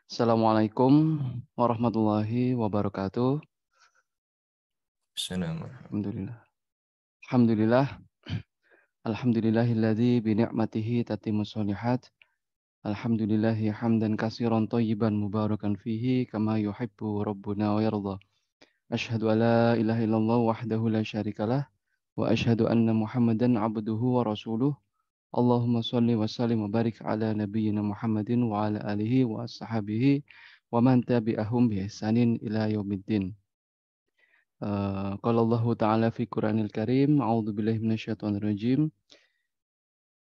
Assalamualaikum warahmatullahi wabarakatuh. Assalamualaikum. Alhamdulillah. Alhamdulillah. Alhamdulillahilladzi bi ni'matihi tatimmus shalihat. Alhamdulillahi hamdan katsiran thayyiban mubarakan fihi kama yuhibbu rabbuna wa yarda. Asyhadu an la ilaha illallah wahdahu la syarikalah wa asyhadu anna Muhammadan abduhu wa rasuluh. Allahumma shalli wa sallim wa barik ala nabiyyina Muhammadin wa ala alihi wa ashabihi wa man tabi'ahum bi ihsanin ila yaumiddin. Qala Allahu ta'ala fi Qur'anil Karim, a'udzubillahi minasyaitonir rajim.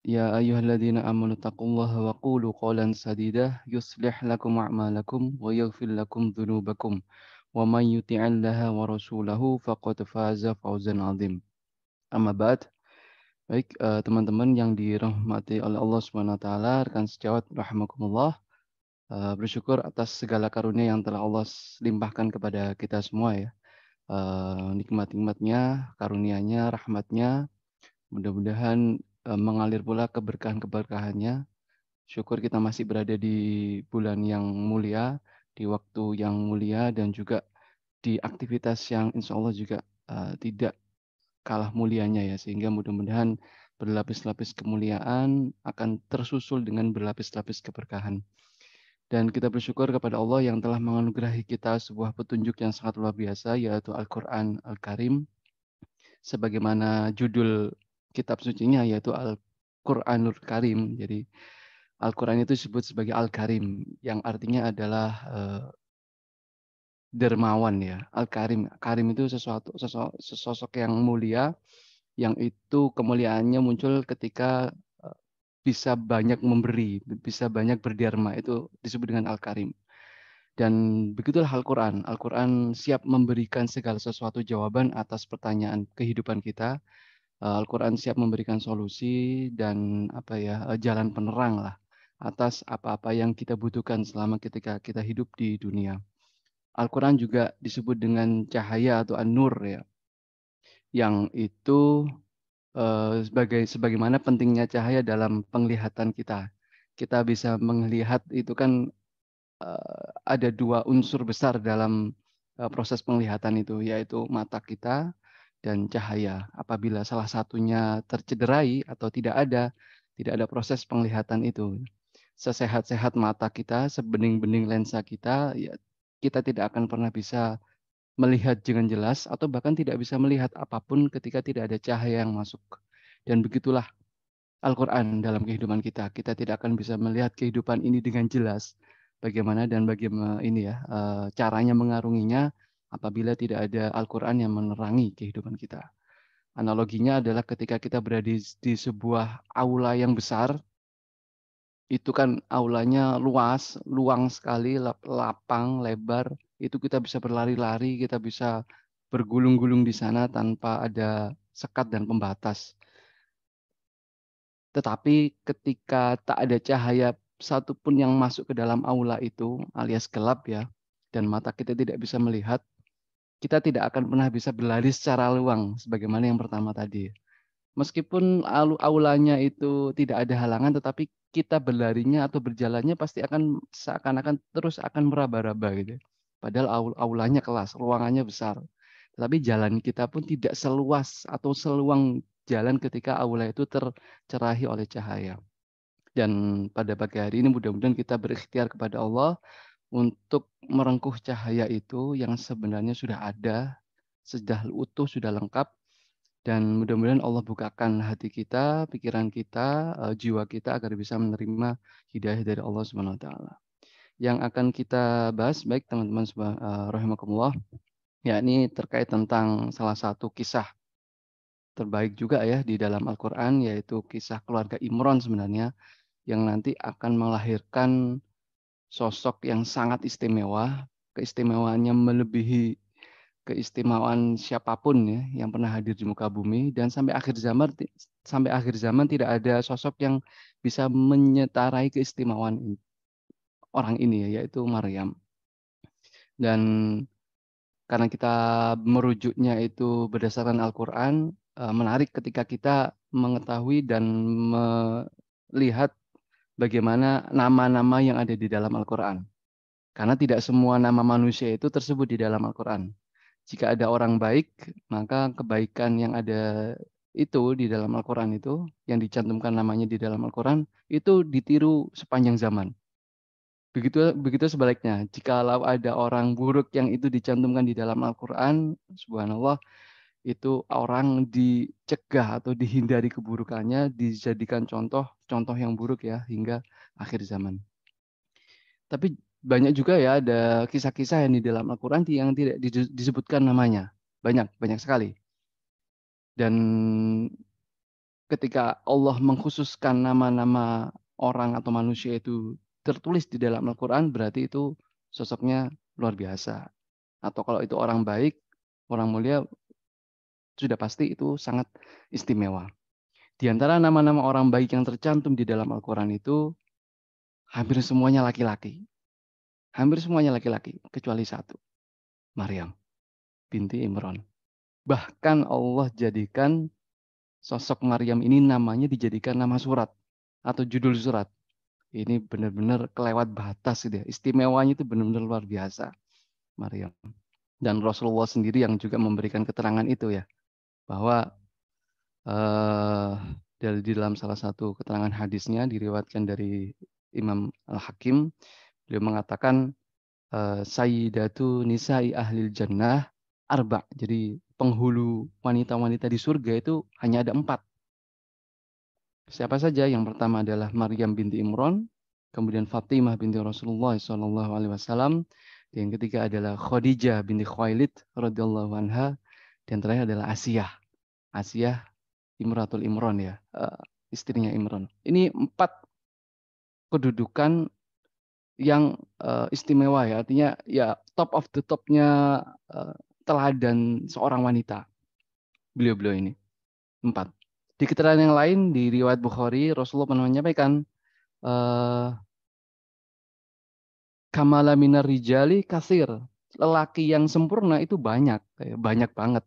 Ya ayyuhalladzina amanu taqullaha wa qulu qawlan sadida yuslih lakum a'malakum wa yaghfir lakum dzunubakum wa may yuti'illaha wa rasulahu faqad faza fawzan 'adzim. Amma ba'd. Baik, teman-teman yang dirahmati oleh Allah Subhanahu wa taala, rekan sejawat rahimakumullah, bersyukur atas segala karunia yang telah Allah limpahkan kepada kita semua ya. Nikmat-nikmatnya, karunia-Nya, rahmat-Nya, mudah-mudahan mengalir pula keberkahan-keberkahannya. Syukur kita masih berada di bulan yang mulia, di waktu yang mulia, dan juga di aktivitas yang insya Allah juga tidak kalah mulianya ya, sehingga mudah-mudahan berlapis-lapis kemuliaan akan tersusul dengan berlapis-lapis keberkahan. Dan kita bersyukur kepada Allah yang telah menganugerahi kita sebuah petunjuk yang sangat luar biasa, yaitu Al-Quran Al-Karim, sebagaimana judul kitab sucinya yaitu Al-Qur'anul Karim. Jadi Al-Qur'an itu disebut sebagai Al-Karim yang artinya adalah dermawan ya. Al-Karim. Karim itu sosok yang mulia yang itu kemuliaannya muncul ketika bisa banyak memberi, bisa banyak berderma, itu disebut dengan Al-Karim. Dan begitulah Al-Quran. Al-Quran siap memberikan segala sesuatu jawaban atas pertanyaan kehidupan kita. Al-Quran siap memberikan solusi dan jalan penerang lah atas apa-apa yang kita butuhkan selama ketika kita hidup di dunia. Al-Quran juga disebut dengan cahaya atau an-nur ya, yang itu sebagaimana pentingnya cahaya dalam penglihatan kita. Kita bisa melihat itu kan ada dua unsur besar dalam proses penglihatan itu, yaitu mata kita dan cahaya. Apabila salah satunya tercederai atau tidak ada proses penglihatan itu. Sesehat-sehat mata kita, sebening-bening lensa kita, ya kita tidak akan pernah bisa melihat dengan jelas atau bahkan tidak bisa melihat apapun ketika tidak ada cahaya yang masuk. Dan begitulah Al-Quran dalam kehidupan kita. Kita tidak akan bisa melihat kehidupan ini dengan jelas. Bagaimana dan bagaimana ini ya caranya mengarunginya apabila tidak ada Al-Quran yang menerangi kehidupan kita. Analoginya adalah ketika kita berada di sebuah aula yang besar, itu kan aulanya luas, luang sekali, lapang, lebar. Itu kita bisa berlari-lari, kita bisa bergulung-gulung di sana tanpa ada sekat dan pembatas. Tetapi ketika tak ada cahaya satupun yang masuk ke dalam aula itu, alias gelap ya, dan mata kita tidak bisa melihat, kita tidak akan pernah bisa berlari secara luang, sebagaimana yang pertama tadi. Meskipun aulanya itu tidak ada halangan, tetapi kita berlarinya atau berjalannya pasti akan seakan-akan terus akan meraba-raba gitu. Padahal aulanya kelas, ruangannya besar. Tetapi jalan kita pun tidak seluas atau seluang jalan ketika aula itu tercerahi oleh cahaya. Dan pada pagi hari ini mudah-mudahan kita berikhtiar kepada Allah untuk merengkuh cahaya itu yang sebenarnya sudah ada, sudah utuh, sudah lengkap, dan mudah-mudahan Allah bukakan hati kita, pikiran kita, jiwa kita agar bisa menerima hidayah dari Allah Subhanahu wa taala. Yang akan kita bahas baik teman-teman rahimakumullah, yakni terkait tentang salah satu kisah terbaik juga ya di dalam Al-Qur'an, yaitu kisah keluarga Imran sebenarnya yang nanti akan melahirkan sosok yang sangat istimewa, keistimewaannya melebihi keistimewaan siapapun ya yang pernah hadir di muka bumi, dan sampai akhir zaman tidak ada sosok yang bisa menyetarai keistimewaan orang ini ya, yaitu Maryam. Dan karena kita merujuknya itu berdasarkan Al-Qur'an, menarik ketika kita mengetahui dan melihat bagaimana nama-nama yang ada di dalam Al-Qur'an. Karena tidak semua nama manusia itu tersebut di dalam Al-Quran. Jika ada orang baik, maka kebaikan yang ada itu di dalam Al-Quran itu, yang dicantumkan namanya di dalam Al-Quran, itu ditiru sepanjang zaman. Begitu begitu sebaliknya. Jikalau ada orang buruk yang itu dicantumkan di dalam Al-Quran, subhanallah, itu orang dicegah atau dihindari keburukannya, dijadikan contoh yang buruk ya, hingga akhir zaman. Tapi banyak juga ya ada kisah-kisah yang di dalam Al-Quran yang tidak disebutkan namanya. Banyak sekali. Dan ketika Allah mengkhususkan nama-nama orang atau manusia itu tertulis di dalam Al-Quran, berarti itu sosoknya luar biasa. Atau kalau itu orang baik, orang mulia, sudah pasti itu sangat istimewa. Di antara nama-nama orang baik yang tercantum di dalam Al-Quran itu, hampir semuanya laki-laki. Hampir semuanya laki-laki, kecuali satu, Maryam binti Imran. Bahkan Allah jadikan sosok Maryam ini namanya dijadikan nama surat atau judul surat. Ini benar-benar kelewat batas gitu ya. Istimewanya itu benar-benar luar biasa, Maryam. Dan Rasulullah sendiri yang juga memberikan keterangan itu ya, bahwa eh, dari di dalam salah satu keterangan hadisnya diriwayatkan dari Imam Al-Hakim, beliau mengatakan Sayyidatu Nisa'i Ahlil Jannah Arba. Jadi penghulu wanita-wanita di surga itu hanya ada 4. Siapa saja? Yang pertama adalah Maryam binti Imran, kemudian Fatimah binti Rasulullah SAW, dan yang ketiga adalah Khadijah binti Khuwailid radhiyallahu anha, dan terakhir adalah Asiyah. Asiyah Imratul Imran ya, istrinya Imran. Ini 4 kedudukan yang istimewa ya, artinya ya top of the topnya teladan seorang wanita. Beliau-beliau ini 4. Di keterangan yang lain di riwayat Bukhari, Rasulullah pernah menyampaikan eh, kamala minar rijali kasir. Lelaki yang sempurna itu banyak, banyak banget.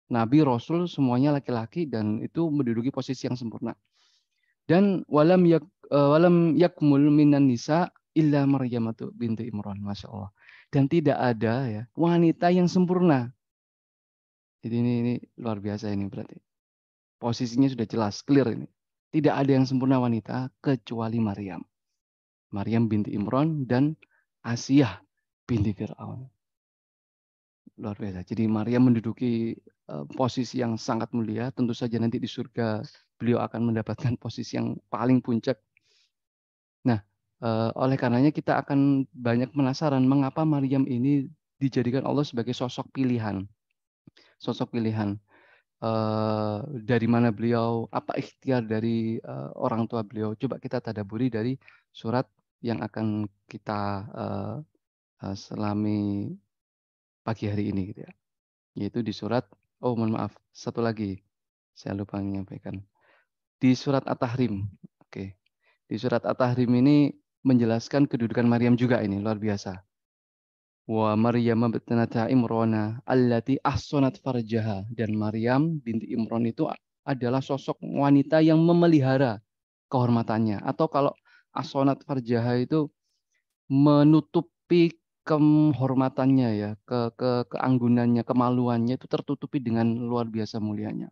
Nabi, Rasul semuanya laki-laki dan itu menduduki posisi yang sempurna. Dan walam yakmul minan nisa illa Maryamatu binti Imran, masya Allah. Dan tidak ada ya wanita yang sempurna. Jadi ini luar biasa ini berarti. Posisinya sudah jelas, clear ini. Tidak ada yang sempurna wanita kecuali Maryam. Maryam binti Imran dan Asiyah binti Fir'aun. Luar biasa. Jadi Maryam menduduki posisi yang sangat mulia. Tentu saja nanti di surga beliau akan mendapatkan posisi yang paling puncak. Nah, oleh karenanya kita akan banyak penasaran mengapa Maryam ini dijadikan Allah sebagai sosok pilihan. Sosok pilihan. Dari mana beliau, apa ikhtiar dari orang tua beliau. Coba kita tadaburi dari surat yang akan kita selami pagi hari ini gitu ya. Yaitu di surat, oh mohon maaf, satu lagi saya lupa menyampaikan. Di surat At-Tahrim. Oke. Di surat At-Tahrim ini menjelaskan kedudukan Maryam juga ini luar biasa. Wa Maryam binti Imrana allati ahsanat farjaha, dan Maryam binti Imran itu adalah sosok wanita yang memelihara kehormatannya, atau kalau ahsanat farjaha itu menutupi kehormatannya ya, keanggunannya, kemaluannya itu tertutupi dengan luar biasa mulianya.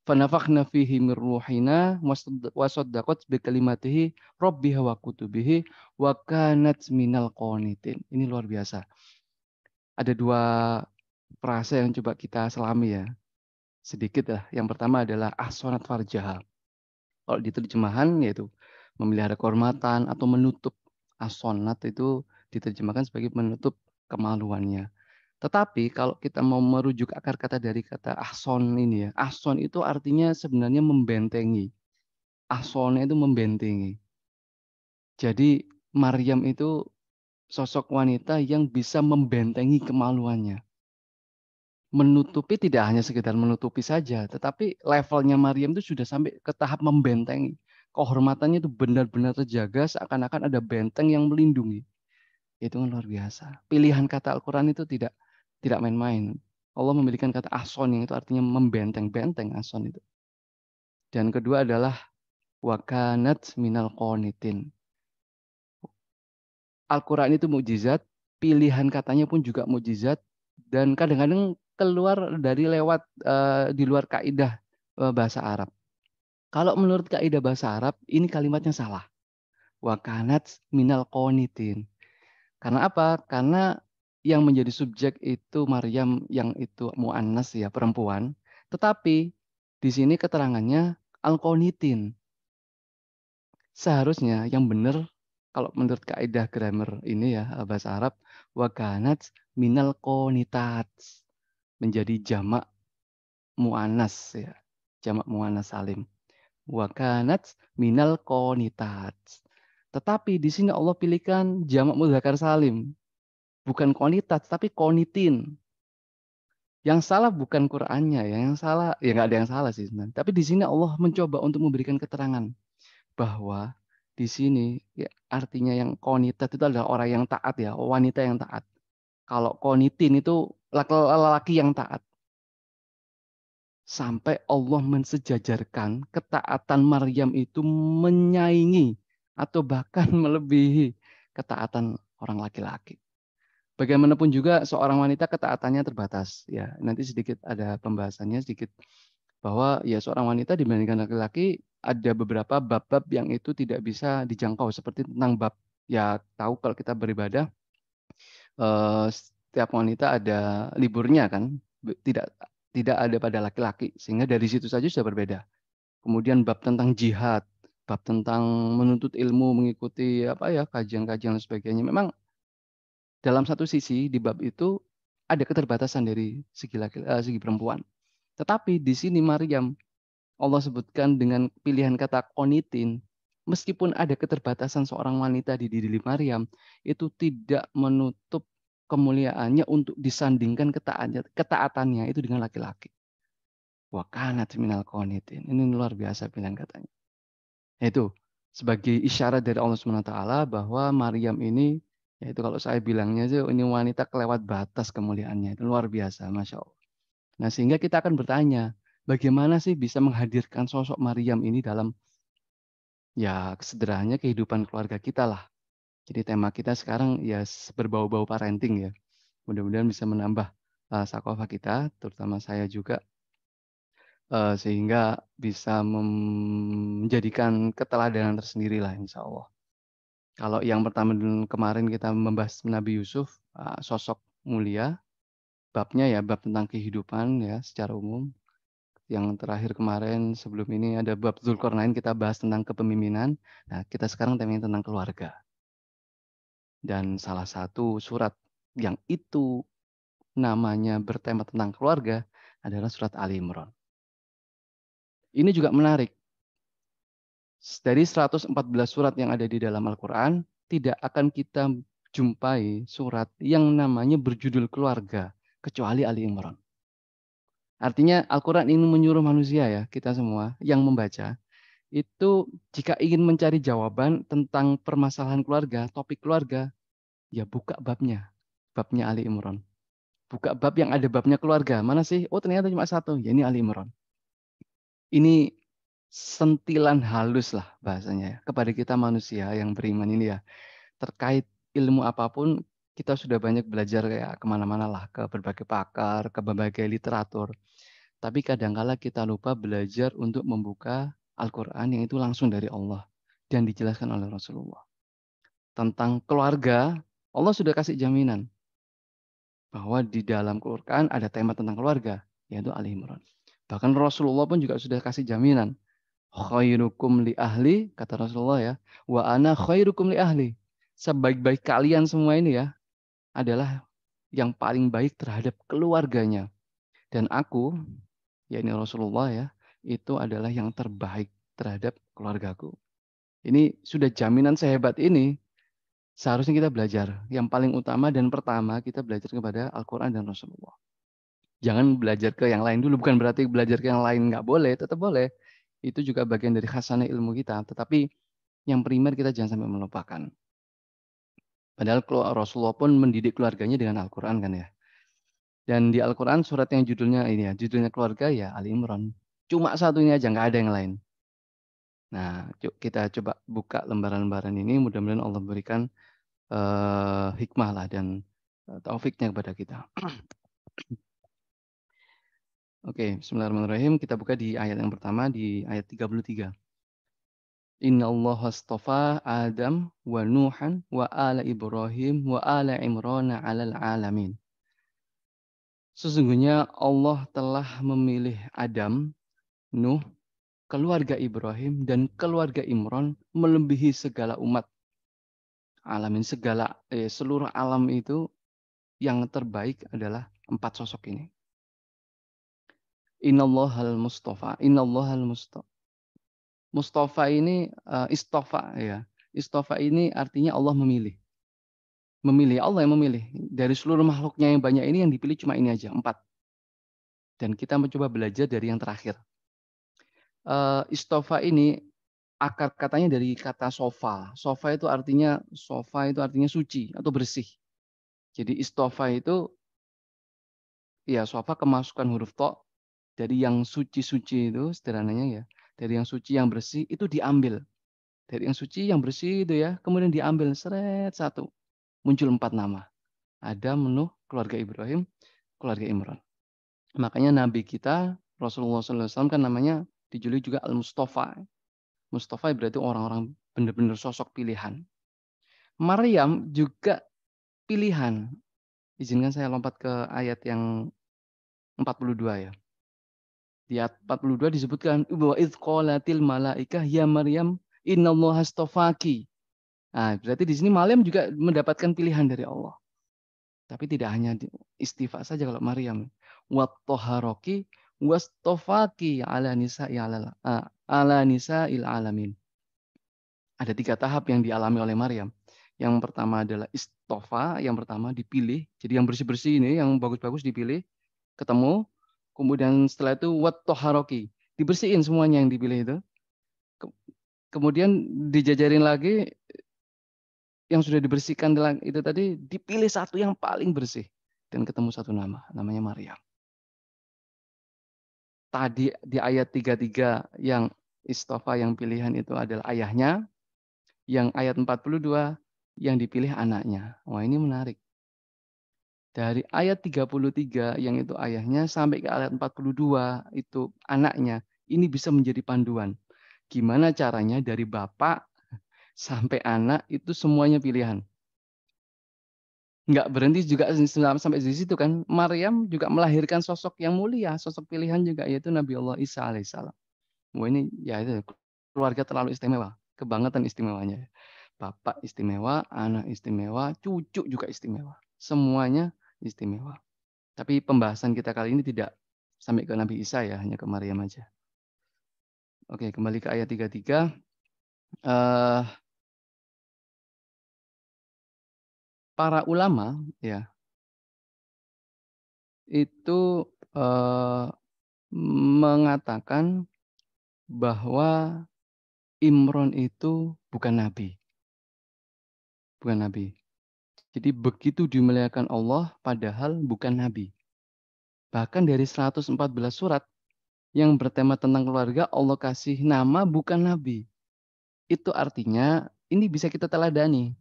Fanafakhna fihi min ruhina wasaddaqat bi kalimatihi rabbiha wa kutubihi wa kanat minal qanitin. Ini luar biasa. Ada 2 frase yang coba kita selami ya. Sedikit lah. Yang pertama adalah ahsanat farjaha. Kalau di terjemahan yaitu memelihara kehormatan atau menutup. Ahsanat itu diterjemahkan sebagai menutup kemaluannya. Tetapi kalau kita mau merujuk akar kata dari kata ahson ini ya. Ahson itu artinya sebenarnya membentengi. Ahsonnya itu membentengi. Jadi Maryam itu sosok wanita yang bisa membentengi kemaluannya. Menutupi tidak hanya sekedar menutupi saja, tetapi levelnya Maryam itu sudah sampai ke tahap membentengi. Kehormatannya itu benar-benar terjaga seakan-akan ada benteng yang melindungi. Itu kan luar biasa. Pilihan kata Al-Quran itu tidak main-main. Allah memiliki kata ahson yang itu artinya membenteng-benteng ahson itu. Dan kedua adalah wakanat minal qonitin. Al-Quran itu mukjizat pilihan katanya pun juga mukjizat, dan kadang-kadang keluar dari lewat di luar kaidah bahasa Arab. Kalau menurut kaidah bahasa Arab, ini kalimatnya salah. Wa kanat minal qonitin. Karena apa? Karena yang menjadi subjek itu Maryam, yang itu muannas ya, perempuan. Tetapi di sini keterangannya al-qonitin. Seharusnya yang benar kalau menurut kaidah grammar ini ya, bahasa Arab, wa kanat minal qonitats, menjadi jamak muannas ya. Jamak muannas salim. Wa kanat minal qonitats. Tetapi di sini Allah pilihkan jamak mudzakkar salim. Bukan qonitats tapi qonitin. Yang salah bukan Qur'annya ya, yang salah ya nggak ada yang salah sih sebenarnya. Tapi di sini Allah mencoba untuk memberikan keterangan bahwa di sini ya, artinya yang qonitat itu adalah orang yang taat ya, wanita yang taat. Kalau qonitin itu laki-laki yang taat. Sampai Allah mensejajarkan ketaatan Maryam itu menyaingi atau bahkan melebihi ketaatan orang laki-laki. Bagaimanapun juga seorang wanita ketaatannya terbatas. Ya, nanti sedikit ada pembahasannya sedikit bahwa ya seorang wanita dibandingkan laki-laki ada beberapa bab-bab yang itu tidak bisa dijangkau seperti tentang bab ya tahu kalau kita beribadah setiap wanita ada liburnya kan, tidak tidak ada pada laki-laki, sehingga dari situ saja sudah berbeda. Kemudian bab tentang jihad, bab tentang menuntut ilmu, mengikuti apa ya kajian-kajian dan sebagainya. Memang dalam satu sisi di bab itu ada keterbatasan dari segi perempuan. Tetapi di sini Maryam Allah sebutkan dengan pilihan kata qonitin, meskipun ada keterbatasan seorang wanita di diri Maryam, itu tidak menutup kemuliaannya untuk disandingkan ketaatannya itu dengan laki-laki. Wa kanat minal qonitin. Ini luar biasa pilihan katanya. Itu sebagai isyarat dari Allah SWT bahwa Maryam ini, yaitu kalau saya bilangnya sih ini wanita kelewat batas kemuliaannya. Itu luar biasa, Masya Allah. Nah, sehingga kita akan bertanya, bagaimana sih bisa menghadirkan sosok Maryam ini dalam ya sederhananya kehidupan keluarga kita lah. Jadi tema kita sekarang ya berbau-bau parenting ya. Mudah-mudahan bisa menambah sakofah kita, terutama saya juga, sehingga bisa menjadikan keteladanan tersendiri lah insya Allah. Kalau yang pertama kemarin kita membahas Nabi Yusuf, sosok mulia, babnya ya bab tentang kehidupan ya secara umum. Yang terakhir kemarin sebelum ini ada bab Zulkarnain, kita bahas tentang kepemimpinan. Nah, kita sekarang temanya tentang keluarga. Dan salah satu surat yang itu namanya bertema tentang keluarga adalah surat Ali Imran. Ini juga menarik. Dari 114 surat yang ada di dalam Al-Quran, tidak akan kita jumpai surat yang namanya berjudul keluarga, kecuali Ali Imran. Artinya Al-Quran ini menyuruh manusia ya, kita semua yang membaca, itu jika ingin mencari jawaban tentang permasalahan keluarga, topik keluarga, ya buka babnya Ali Imran. Buka bab yang ada babnya keluarga. Mana sih? Oh ternyata cuma satu, ya ini Ali Imran. Ini sentilan halus lah bahasanya ya, kepada kita manusia yang beriman ini ya. Terkait ilmu apapun, kita sudah banyak belajar kayak kemana-mana lah, ke berbagai pakar, ke berbagai literatur. Tapi kadangkala kita lupa belajar untuk membuka Al-Quran yang itu langsung dari Allah dan dijelaskan oleh Rasulullah. Tentang keluarga, Allah sudah kasih jaminan bahwa di dalam Quran ada tema tentang keluarga, yaitu Ali Imran. Bahkan Rasulullah pun juga sudah kasih jaminan. Khairukum li ahli, kata Rasulullah ya, wa ana khairukum li ahli. Sebaik-baik kalian semua ini ya, adalah yang paling baik terhadap keluarganya. Dan aku, ya ini Rasulullah ya, itu adalah yang terbaik terhadap keluargaku. Ini sudah jaminan sehebat ini, seharusnya kita belajar. Yang paling utama dan pertama kita belajar kepada Al-Quran dan Rasulullah. Jangan belajar ke yang lain dulu, bukan berarti belajar ke yang lain nggak boleh, tetap boleh. Itu juga bagian dari khasanah ilmu kita. Tetapi yang primer kita jangan sampai melupakan. Padahal Rasulullah pun mendidik keluarganya dengan Al-Quran kan ya. Dan di Al-Quran surat yang judulnya ini ya, judulnya keluarga ya Ali Imran. Cuma satu ini aja, nggak ada yang lain. Nah, kita coba buka lembaran-lembaran ini, mudah-mudahan Allah berikan hikmah lah dan taufiknya kepada kita. Oke, bismillahirrahmanirrahim. Kita buka di ayat yang pertama, di ayat 33. Inna Allah astafa Adam wa Nuhan wa ala Ibrahim wa ala Imran alal alamin. Sesungguhnya Allah telah memilih Adam, Nuh, keluarga Ibrahim, dan keluarga Imran melebihi segala umat. Alamin, seluruh alam itu yang terbaik adalah 4 sosok ini. Innallahal Mustafa. Innallahal Mustafa. Mustafa ini istofa ya. Istofa ini artinya Allah memilih. Memilih, Allah yang memilih. Dari seluruh makhluknya yang banyak ini yang dipilih cuma ini aja, 4. Dan kita mencoba belajar dari yang terakhir. Istofa ini akar katanya dari kata sofa. Sofa itu artinya suci atau bersih. Jadi istofa itu ya sofa kemasukan huruf to dari yang suci-suci itu sederhananya ya. Dari yang suci yang bersih itu diambil. Dari yang suci yang bersih itu ya, kemudian diambil seret satu. Muncul 4 nama. Adam, Nuh, keluarga Ibrahim, keluarga Imran. Makanya Nabi kita Rasulullah SAW kan namanya dijuluki juga Al-Mustafa. Mustafa berarti orang-orang benar-benar sosok pilihan. Maryam juga pilihan. Izinkan saya lompat ke ayat yang 42 ya. Di ayat 42 disebutkan wa idz qalatil malaikah ya Maryam innallaha astafaki. Nah, berarti di sini Maryam juga mendapatkan pilihan dari Allah. Tapi tidak hanya istifa saja kalau Maryam. Wa toharoki wastofaki ala nisa'il alamin. Ada 3 tahap yang dialami oleh Maryam. Yang pertama adalah istofa, yang pertama dipilih. Jadi yang bersih-bersih ini, yang bagus-bagus dipilih, ketemu. Kemudian setelah itu wat toharoki, dibersihin semuanya yang dipilih itu. Kemudian dijajarin lagi yang sudah dibersihkan itu tadi, dipilih satu yang paling bersih dan ketemu satu nama, namanya Maryam. Tadi di ayat 33 yang istofa yang pilihan itu adalah ayahnya, yang ayat 42 yang dipilih anaknya. Wah, ini menarik. Dari ayat 33 yang itu ayahnya sampai ke ayat 42 itu anaknya. Ini bisa menjadi panduan. Gimana caranya dari bapak sampai anak itu semuanya pilihan. Nggak berhenti juga sampai di situ kan. Maryam juga melahirkan sosok yang mulia, sosok pilihan juga, yaitu Nabi Allah Isa alaihissalam. Wah, ini ya itu keluarga terlalu istimewa, kebangetan istimewanya. Bapak istimewa, anak istimewa, cucu juga istimewa. Semuanya istimewa. Tapi pembahasan kita kali ini tidak sampai ke Nabi Isa ya, hanya ke Maryam aja. Oke, kembali ke ayat 33. Para ulama ya itu mengatakan bahwa Imron itu bukan nabi. Bukan nabi. Jadi begitu dimuliakan Allah padahal bukan nabi. Bahkan dari 114 surat yang bertema tentang keluarga, Allah kasih nama bukan nabi. Itu artinya ini bisa kita teladani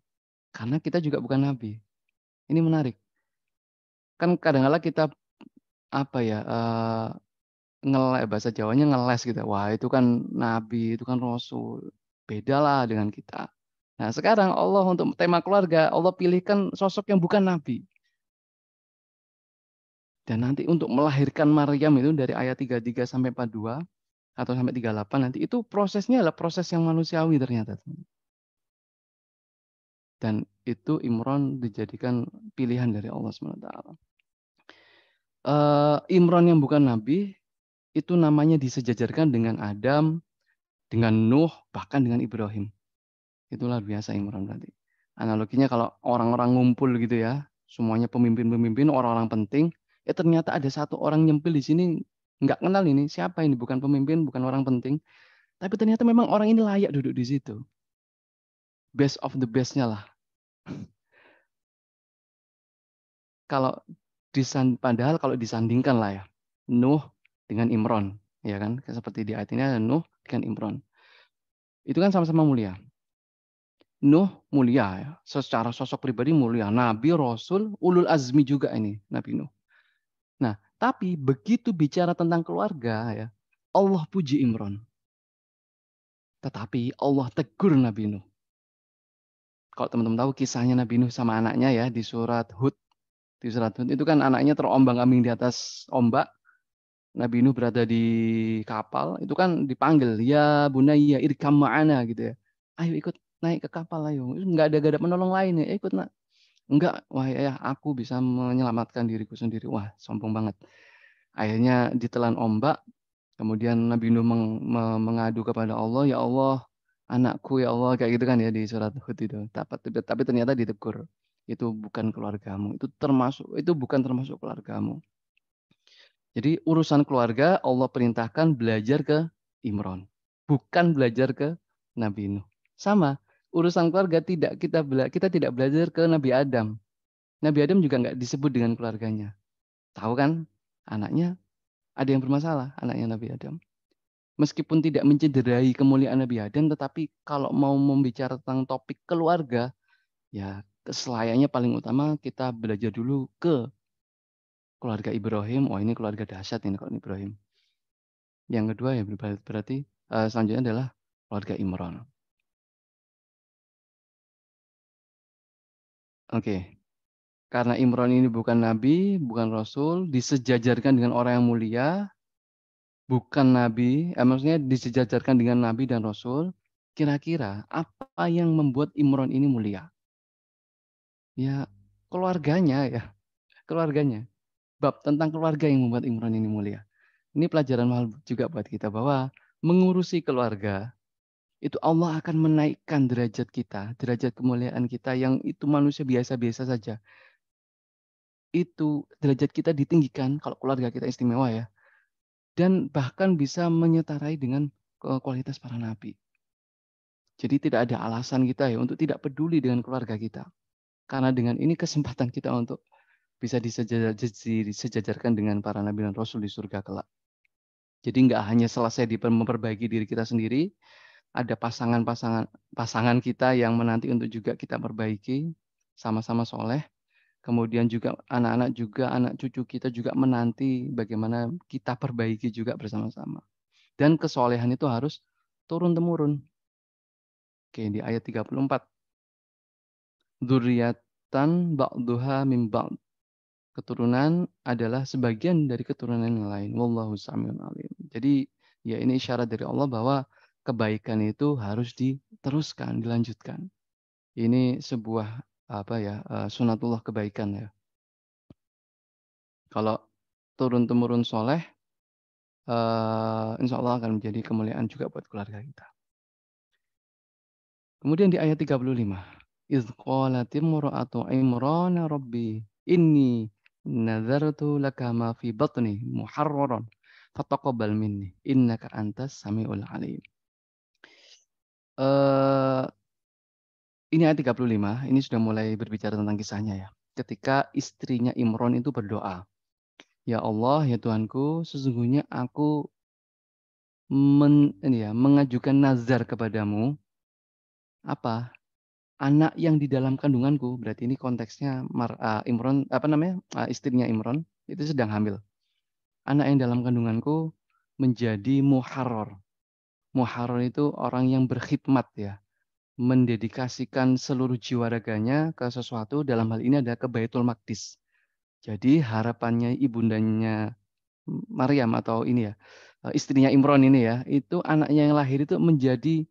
karena kita juga bukan nabi. Ini menarik. Kan kadang-kala kita apa ya bahasa Jawanya ngeles gitu. Wah, itu kan nabi, itu kan rasul. Bedalah dengan kita. Nah, sekarang Allah untuk tema keluarga, Allah pilihkan sosok yang bukan nabi. Dan nanti untuk melahirkan Maryam itu dari ayat 33 sampai 42 atau sampai 38 nanti itu prosesnya adalah proses yang manusiawi ternyata. Dan itu Imron dijadikan pilihan dari Allah SWT. Imron yang bukan nabi itu namanya disejajarkan dengan Adam, dengan Nuh, bahkan dengan Ibrahim. Itulah biasa Imron berarti. Analoginya kalau orang-orang ngumpul gitu ya, semuanya pemimpin-pemimpin, orang-orang penting, ternyata ada satu orang nyempil di sini, nggak kenal ini, siapa ini, bukan pemimpin, bukan orang penting, tapi ternyata memang orang ini layak duduk di situ. Best of the best-nya lah. Padahal kalau disandingkan lah ya, Nuh dengan Imron, ya kan, seperti di ayat ini ada Nuh dengan Imron. Itu kan sama-sama mulia. Nuh mulia ya, secara sosok pribadi mulia, nabi, rasul, ulul azmi juga ini Nabi Nuh. Nah, tapi begitu bicara tentang keluarga ya, Allah puji Imron. Tetapi Allah tegur Nabi Nuh. Kalau teman-teman tahu kisahnya Nabi Nuh sama anaknya ya di surat Hud. Di surat Hud itu kan anaknya terombang-ambing di atas ombak. Nabi Nuh berada di kapal, itu kan dipanggil, ya bunayya irkam ma'ana gitu ya. Ayo ikut naik ke kapal ayo. Nggak ada penolong lain ya, ikut nak. Enggak, wah ayah aku bisa menyelamatkan diriku sendiri. Wah, sombong banget. Akhirnya ditelan ombak, kemudian Nabi Nuh mengadu kepada Allah, ya Allah, anakku ya Allah, kayak gitu kan ya di surat Hud itu. Tapi ternyata ditegur. Itu bukan keluargamu, itu bukan termasuk keluargamu. Jadi urusan keluarga Allah perintahkan belajar ke Imron, bukan belajar ke Nabi Nuh. Sama, urusan keluarga kita tidak belajar ke Nabi Adam. Nabi Adam juga nggak disebut dengan keluarganya. Tahu kan? Anaknya ada yang bermasalah, anaknya Nabi Adam. Meskipun tidak mencederai kemuliaan Nabi Adam, tetapi kalau mau membicara tentang topik keluarga, ya selayaknya paling utama kita belajar dulu ke keluarga Ibrahim. Oh ini keluarga dahsyat ini kalau Ibrahim. Yang kedua ya berarti selanjutnya adalah keluarga Imran. Oke, karena Imran ini bukan nabi, bukan rasul, disejajarkan dengan orang yang mulia, bukan nabi, maksudnya disejajarkan dengan nabi dan rasul. Kira-kira apa yang membuat Imran ini mulia? Ya, keluarganya ya, keluarganya. Bab tentang keluarga yang membuat Imran ini mulia. Ini pelajaran mahal juga buat kita bahwa mengurusi keluarga itu Allah akan menaikkan derajat kita, derajat kemuliaan kita yang itu manusia biasa-biasa saja. Itu derajat kita ditinggikan kalau keluarga kita istimewa ya. Dan bahkan bisa menyetarai dengan kualitas para nabi. Jadi tidak ada alasan kita ya untuk tidak peduli dengan keluarga kita. Karena dengan ini kesempatan kita untuk bisa disejajarkan dengan para nabi dan rasul di surga kelak. Jadi nggak hanya selesai di memperbaiki diri kita sendiri, ada pasangan kita yang menanti untuk juga kita perbaiki, sama-sama soleh. Kemudian juga anak-anak juga, anak cucu kita juga menanti bagaimana kita perbaiki juga bersama-sama. Dan kesolehan itu harus turun-temurun. Oke, di ayat 34. Dzurriatan ba'duha min ba'd. Keturunan adalah sebagian dari keturunan yang lain. Wallahu samiun alim. Jadi ya ini isyarat dari Allah bahwa kebaikan itu harus diteruskan, dilanjutkan. Ini sebuah apa ya sunatullah kebaikan ya. Kalau turun temurun soleh, insya Allah akan menjadi kemuliaan juga buat keluarga kita. Kemudian di ayat 35, idz qalat imra'atu imrana rabbi inni nazartu laka ma fi batni muharraran fataqabbal minni innaka antas samiul alim. Eh ini ayat 35, ini sudah mulai berbicara tentang kisahnya ya. Ketika istrinya Imron itu berdoa, "Ya Allah, ya Tuhanku, sesungguhnya aku mengajukan nazar kepadamu apa? Anak yang di dalam kandunganku." Berarti ini konteksnya Imron apa namanya? Istrinya Imron itu sedang hamil. Anak yang dalam kandunganku menjadi muharrar. Muharrar itu orang yang berkhidmat ya, mendedikasikan seluruh jiwa raganya ke sesuatu, dalam hal ini ada ke Baitul Maqdis. Jadi harapannya ibundanya Maryam atau ini ya, istrinya Imron ini ya, itu anaknya yang lahir itu menjadi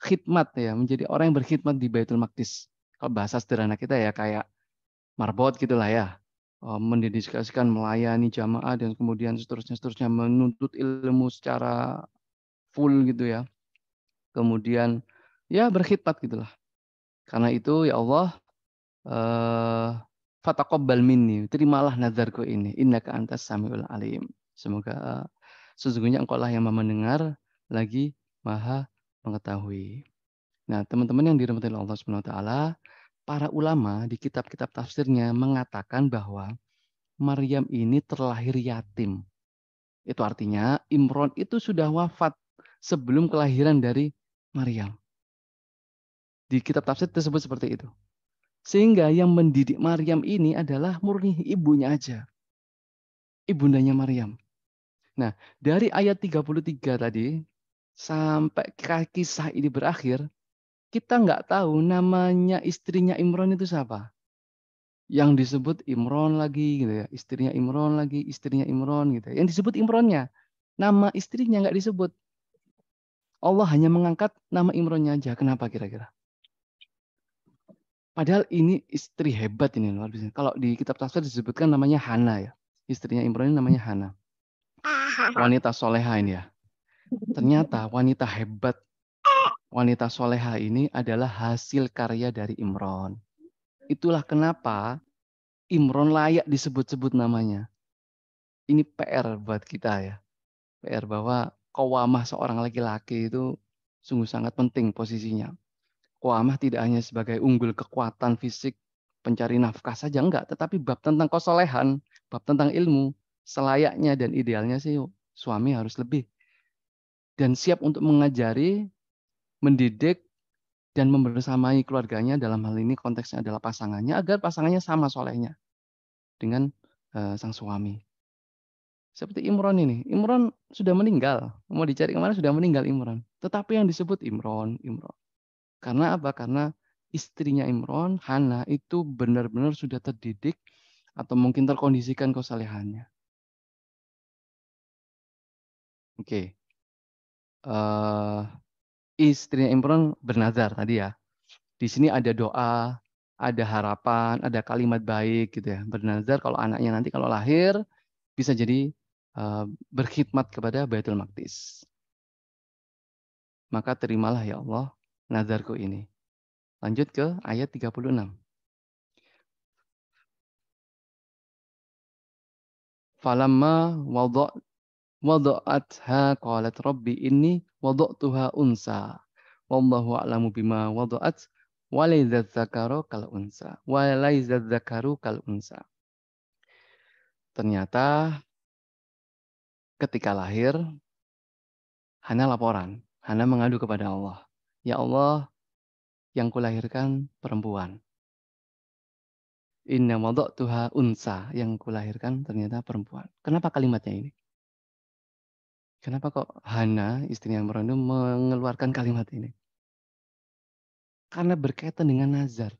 khidmat ya, menjadi orang yang berkhidmat di Baitul Maqdis. Kalau bahasa sederhana kita ya kayak marbot gitulah ya. Mendedikasikan melayani jamaah dan kemudian seterusnya menuntut ilmu secara full gitu ya. Kemudian ya berkhidmat gitulah. Karena itu ya Allah, eh fataqabbal minni, terimalah nazarku ini, innaka antas samiul alim. Semoga sesungguhnya engkau lah yang mendengar lagi maha mengetahui. Nah, teman-teman yang dirahmati Allah Subhanahu wa taala, para ulama di kitab-kitab tafsirnya mengatakan bahwa Maryam ini terlahir yatim. Itu artinya Imron itu sudah wafat sebelum kelahiran dari Maryam. Di kitab tafsir tersebut seperti itu. Sehingga yang mendidik Maryam ini adalah murni ibunya aja. Ibundanya Maryam. Nah, dari ayat 33 tadi sampai kisah ini berakhir, kita nggak tahu namanya istrinya Imron itu siapa. Yang disebut Imron lagi gitu ya, istrinya Imron lagi, istrinya Imron gitu. Yang disebut Imronnya, nama istrinya nggak disebut. Allah hanya mengangkat nama Imronnya aja. Kenapa kira-kira? Padahal ini istri hebat ini luar biasa. Kalau di kitab tafsir disebutkan namanya Hana ya. Istrinya Imron ini namanya Hana. Wanita soleha ini ya. Ternyata wanita hebat, wanita soleha ini adalah hasil karya dari Imron. Itulah kenapa Imron layak disebut-sebut namanya. Ini PR buat kita ya. PR bahwa qawamah seorang laki-laki itu sungguh sangat penting posisinya. Qawamah tidak hanya sebagai unggul kekuatan fisik, pencari nafkah saja enggak, tetapi bab tentang kesolehan, bab tentang ilmu, selayaknya dan idealnya sih suami harus lebih dan siap untuk mengajari, mendidik dan membersamai keluarganya, dalam hal ini konteksnya adalah pasangannya, agar pasangannya sama solehnya dengan sang suami. Seperti Imron ini. Imron sudah meninggal. Mau dicari kemana sudah meninggal Imron. Tetapi yang disebut Imron, Imron. Karena apa? Karena istrinya Imron, Hana, itu benar-benar sudah terdidik atau mungkin terkondisikan kesalehannya. Oke. Istrinya Imron bernazar tadi ya. Di sini ada doa, ada harapan, ada kalimat baik gitu ya. Bernazar kalau anaknya nanti kalau lahir bisa jadi berkhidmat kepada Baitul Maqdis. Maka terimalah ya Allah nazarku ini. Lanjut ke ayat 36. Falamma wada'atha qalat rabbi inni wada'tuha unsa. Wallahu a'lamu bima wada'at walaizat zakaru kal unsa. Walaizat zakaru kal unsa. Ternyata ketika lahir Hana laporan. Hana mengadu kepada Allah. Ya Allah, yang kulahirkan perempuan. Inna wada'tuha unsa. Yang kulahirkan ternyata perempuan. Kenapa kalimatnya ini? Kenapa kok Hana, istrinya Imran itu mengeluarkan kalimat ini? Karena berkaitan dengan nazar.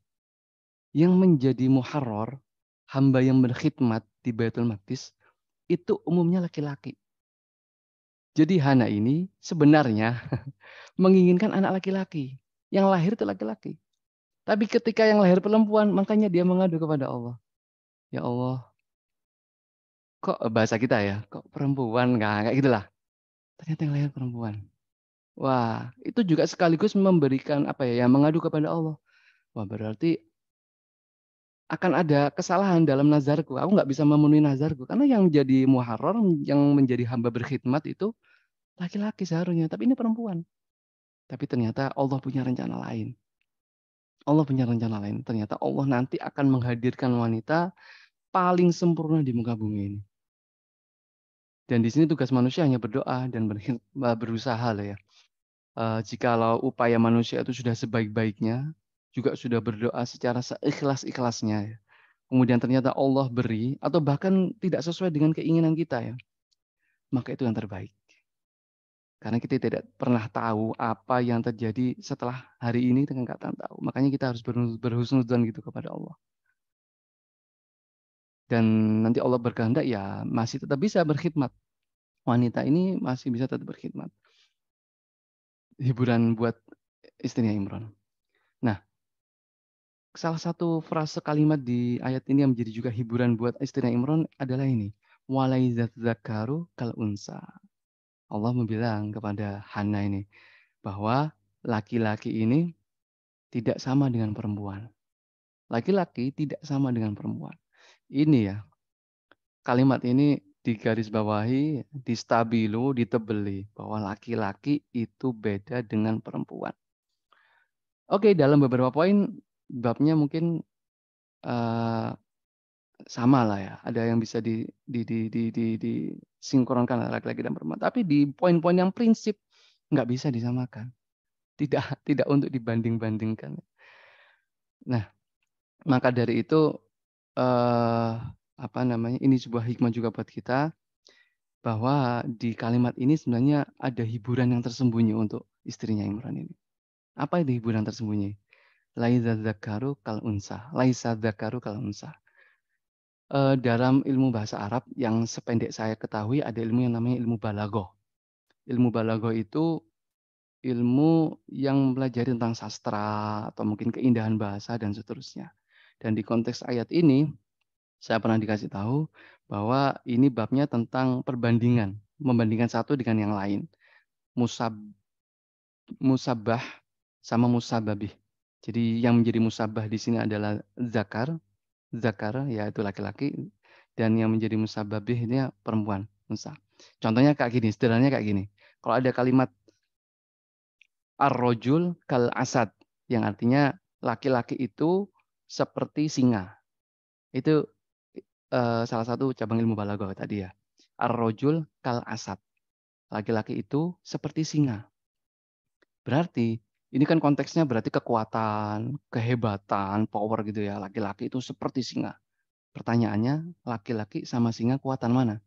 Yang menjadi muharrar, hamba yang berkhidmat di Baitul Maqdis, itu umumnya laki-laki. Jadi Hana ini sebenarnya menginginkan anak laki-laki. Yang lahir itu laki-laki. Tapi ketika yang lahir perempuan, makanya dia mengadu kepada Allah. Ya Allah, kok bahasa kita ya, kok perempuan, nggak kayak gitulah. Ternyata yang lahir perempuan. Wah, itu juga sekaligus memberikan apa ya, yang mengadu kepada Allah. Wah, berarti akan ada kesalahan dalam nazarku. Aku nggak bisa memenuhi nazarku. Karena yang jadi muharrar, yang menjadi hamba berkhidmat itu laki-laki seharusnya. Tapi ini perempuan. Tapi ternyata Allah punya rencana lain. Allah punya rencana lain. Ternyata Allah nanti akan menghadirkan wanita paling sempurna di muka bumi ini. Dan di sini tugas manusia hanya berdoa dan berusaha lah ya. Jikalau upaya manusia itu sudah sebaik-baiknya, juga sudah berdoa secara seikhlas-ikhlasnya ya. Kemudian ternyata Allah beri, atau bahkan tidak sesuai dengan keinginan kita ya, maka itu yang terbaik. Karena kita tidak pernah tahu apa yang terjadi setelah hari ini dengan kata tahu. Makanya kita harus berhusnudzon gitu kepada Allah. Dan nanti Allah berkehendak ya masih tetap bisa berkhidmat. Wanita ini masih bisa tetap berkhidmat. Hiburan buat istrinya Imran. Nah, salah satu frase kalimat di ayat ini yang menjadi juga hiburan buat istrinya Imran adalah ini. Walaizat zakaru kal unsa. Allah bilang kepada Hana ini bahwa laki-laki ini tidak sama dengan perempuan. Laki-laki tidak sama dengan perempuan. Ini ya, kalimat ini digarisbawahi, distabilu, ditebeli bahwa laki-laki itu beda dengan perempuan. Oke, dalam beberapa poin babnya mungkin uh, sama lah ya. Ada yang bisa disinkronkan antara laki-laki dan perempuan. Tapi di poin-poin yang prinsip nggak bisa disamakan. tidak untuk dibanding-bandingkan. Nah, maka dari itu ini sebuah hikmah juga buat kita bahwa di kalimat ini sebenarnya ada hiburan yang tersembunyi untuk istrinya Imran ini. Apa itu hiburan tersembunyi? Laisa dzakaru kal unsa. Laisa dzakaru kal unsa. Dalam ilmu bahasa Arab yang sependek saya ketahui ada ilmu yang namanya ilmu balaghah. Ilmu balaghah itu ilmu yang mempelajari tentang sastra atau mungkin keindahan bahasa dan seterusnya. Dan di konteks ayat ini saya pernah dikasih tahu bahwa ini babnya tentang perbandingan, membandingkan satu dengan yang lain. Musabah sama musababih. Jadi yang menjadi musabah di sini adalah zakar yaitu laki-laki, dan yang menjadi musababih ini perempuan, unsa. Contohnya kayak gini, sederhananya kayak gini. Kalau ada kalimat ar-rajul kal asad yang artinya laki-laki itu seperti singa. Itu salah satu cabang ilmu balaghah tadi ya. Ar-rajul kal asad. Laki-laki itu seperti singa. Berarti ini kan konteksnya berarti kekuatan, kehebatan, power gitu ya. Laki-laki itu seperti singa. Pertanyaannya, laki-laki sama singa kuatan mana?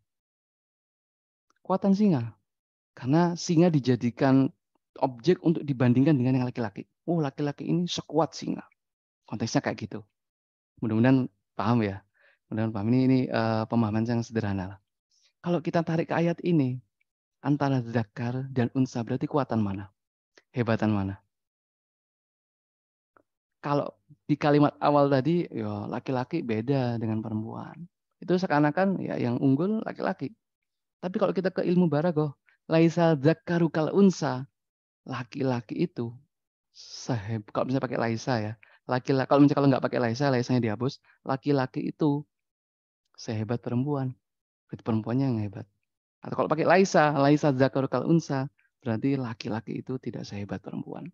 Kuatan singa. Karena singa dijadikan objek untuk dibandingkan dengan yang laki-laki. Oh, laki-laki ini sekuat singa. Konteksnya kayak gitu. Mudah-mudahan paham ya. Mudah-mudahan paham. Ini pemahaman yang sederhana lah. Kalau kita tarik ke ayat ini, antara zakar dan unsa berarti kuatan mana? Hebatan mana? Kalau di kalimat awal tadi, ya laki-laki beda dengan perempuan. Itu seakan-akan ya yang unggul laki-laki. Tapi kalau kita ke ilmu balaghah, laisa dzakaru kal unsa, laki-laki itu kalau misalnya pakai laisa ya, laki-laki kalau nggak pakai laisa, laisanya dihapus, laki-laki itu sehebat perempuan. Berarti perempuannya yang hebat. Atau kalau pakai laisa dzakaru kal unsa, berarti laki-laki itu tidak sehebat perempuan.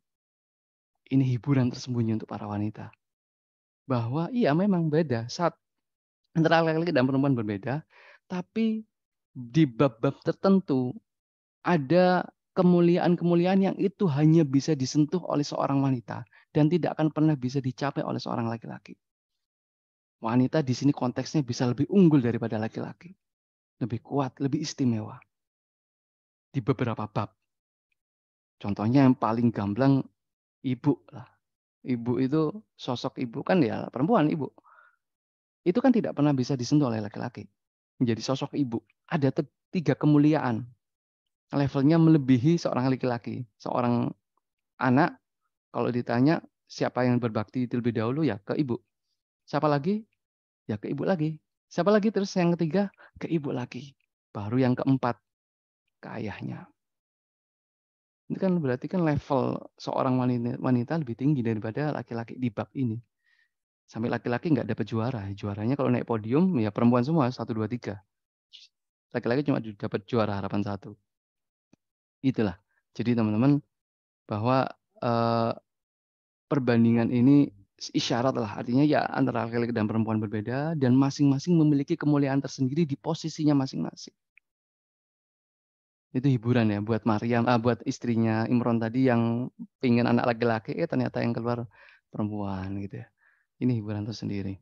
Ini hiburan tersembunyi untuk para wanita. Bahwa iya memang beda. Antara laki-laki dan perempuan berbeda, tapi di bab-bab tertentu ada kemuliaan-kemuliaan yang itu hanya bisa disentuh oleh seorang wanita dan tidak akan pernah bisa dicapai oleh seorang laki-laki. Wanita di sini konteksnya bisa lebih unggul daripada laki-laki. Lebih kuat, lebih istimewa. Di beberapa bab. Contohnya yang paling gamblang, ibu lah. Ibu itu, sosok ibu kan ya perempuan ibu. Itu kan tidak pernah bisa disentuh oleh laki-laki. Menjadi sosok ibu. Ada 3 kemuliaan. Levelnya melebihi seorang laki-laki. Seorang anak, kalau ditanya siapa yang berbakti terlebih dahulu, ya ke ibu. Siapa lagi? Ya ke ibu lagi. Siapa lagi? Terus yang ketiga, ke ibu lagi. Baru yang keempat, ke ayahnya. Ini kan berarti kan level seorang wanita lebih tinggi daripada laki-laki di bab ini. Sampai laki-laki nggak dapat juara. Juaranya kalau naik podium, ya perempuan semua, 1, 2, 3. Laki-laki cuma dapat juara harapan 1. Itulah. Jadi teman-teman, bahwa perbandingan ini isyarat lah. Artinya ya antara laki-laki dan perempuan berbeda dan masing-masing memiliki kemuliaan tersendiri di posisinya masing-masing. Itu hiburan ya buat Maryam, buat istrinya Imron tadi yang pengen anak laki-laki, ternyata yang keluar perempuan gitu ya. Ini hiburan tersendiri.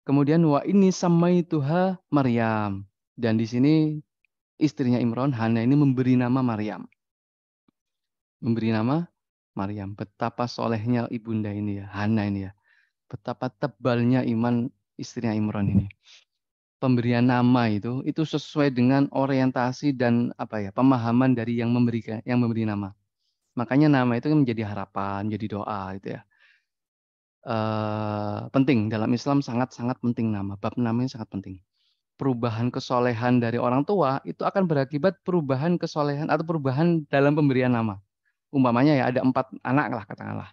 Kemudian wa ini samaituha Maryam, dan di sini istrinya Imron, Hana ini memberi nama Maryam. Memberi nama Maryam. Betapa solehnya ibunda ini ya, Hana ini ya. Betapa tebalnya iman istrinya Imron ini. Pemberian nama itu sesuai dengan orientasi dan pemahaman dari yang memberi nama. Makanya nama itu menjadi harapan, menjadi doa gitu ya. Penting dalam Islam, sangat-sangat penting nama. Bab namanya sangat penting. Perubahan kesolehan dari orang tua itu akan berakibat perubahan kesolehan atau perubahan dalam pemberian nama. Umpamanya ya ada 4 anak lah katakanlah.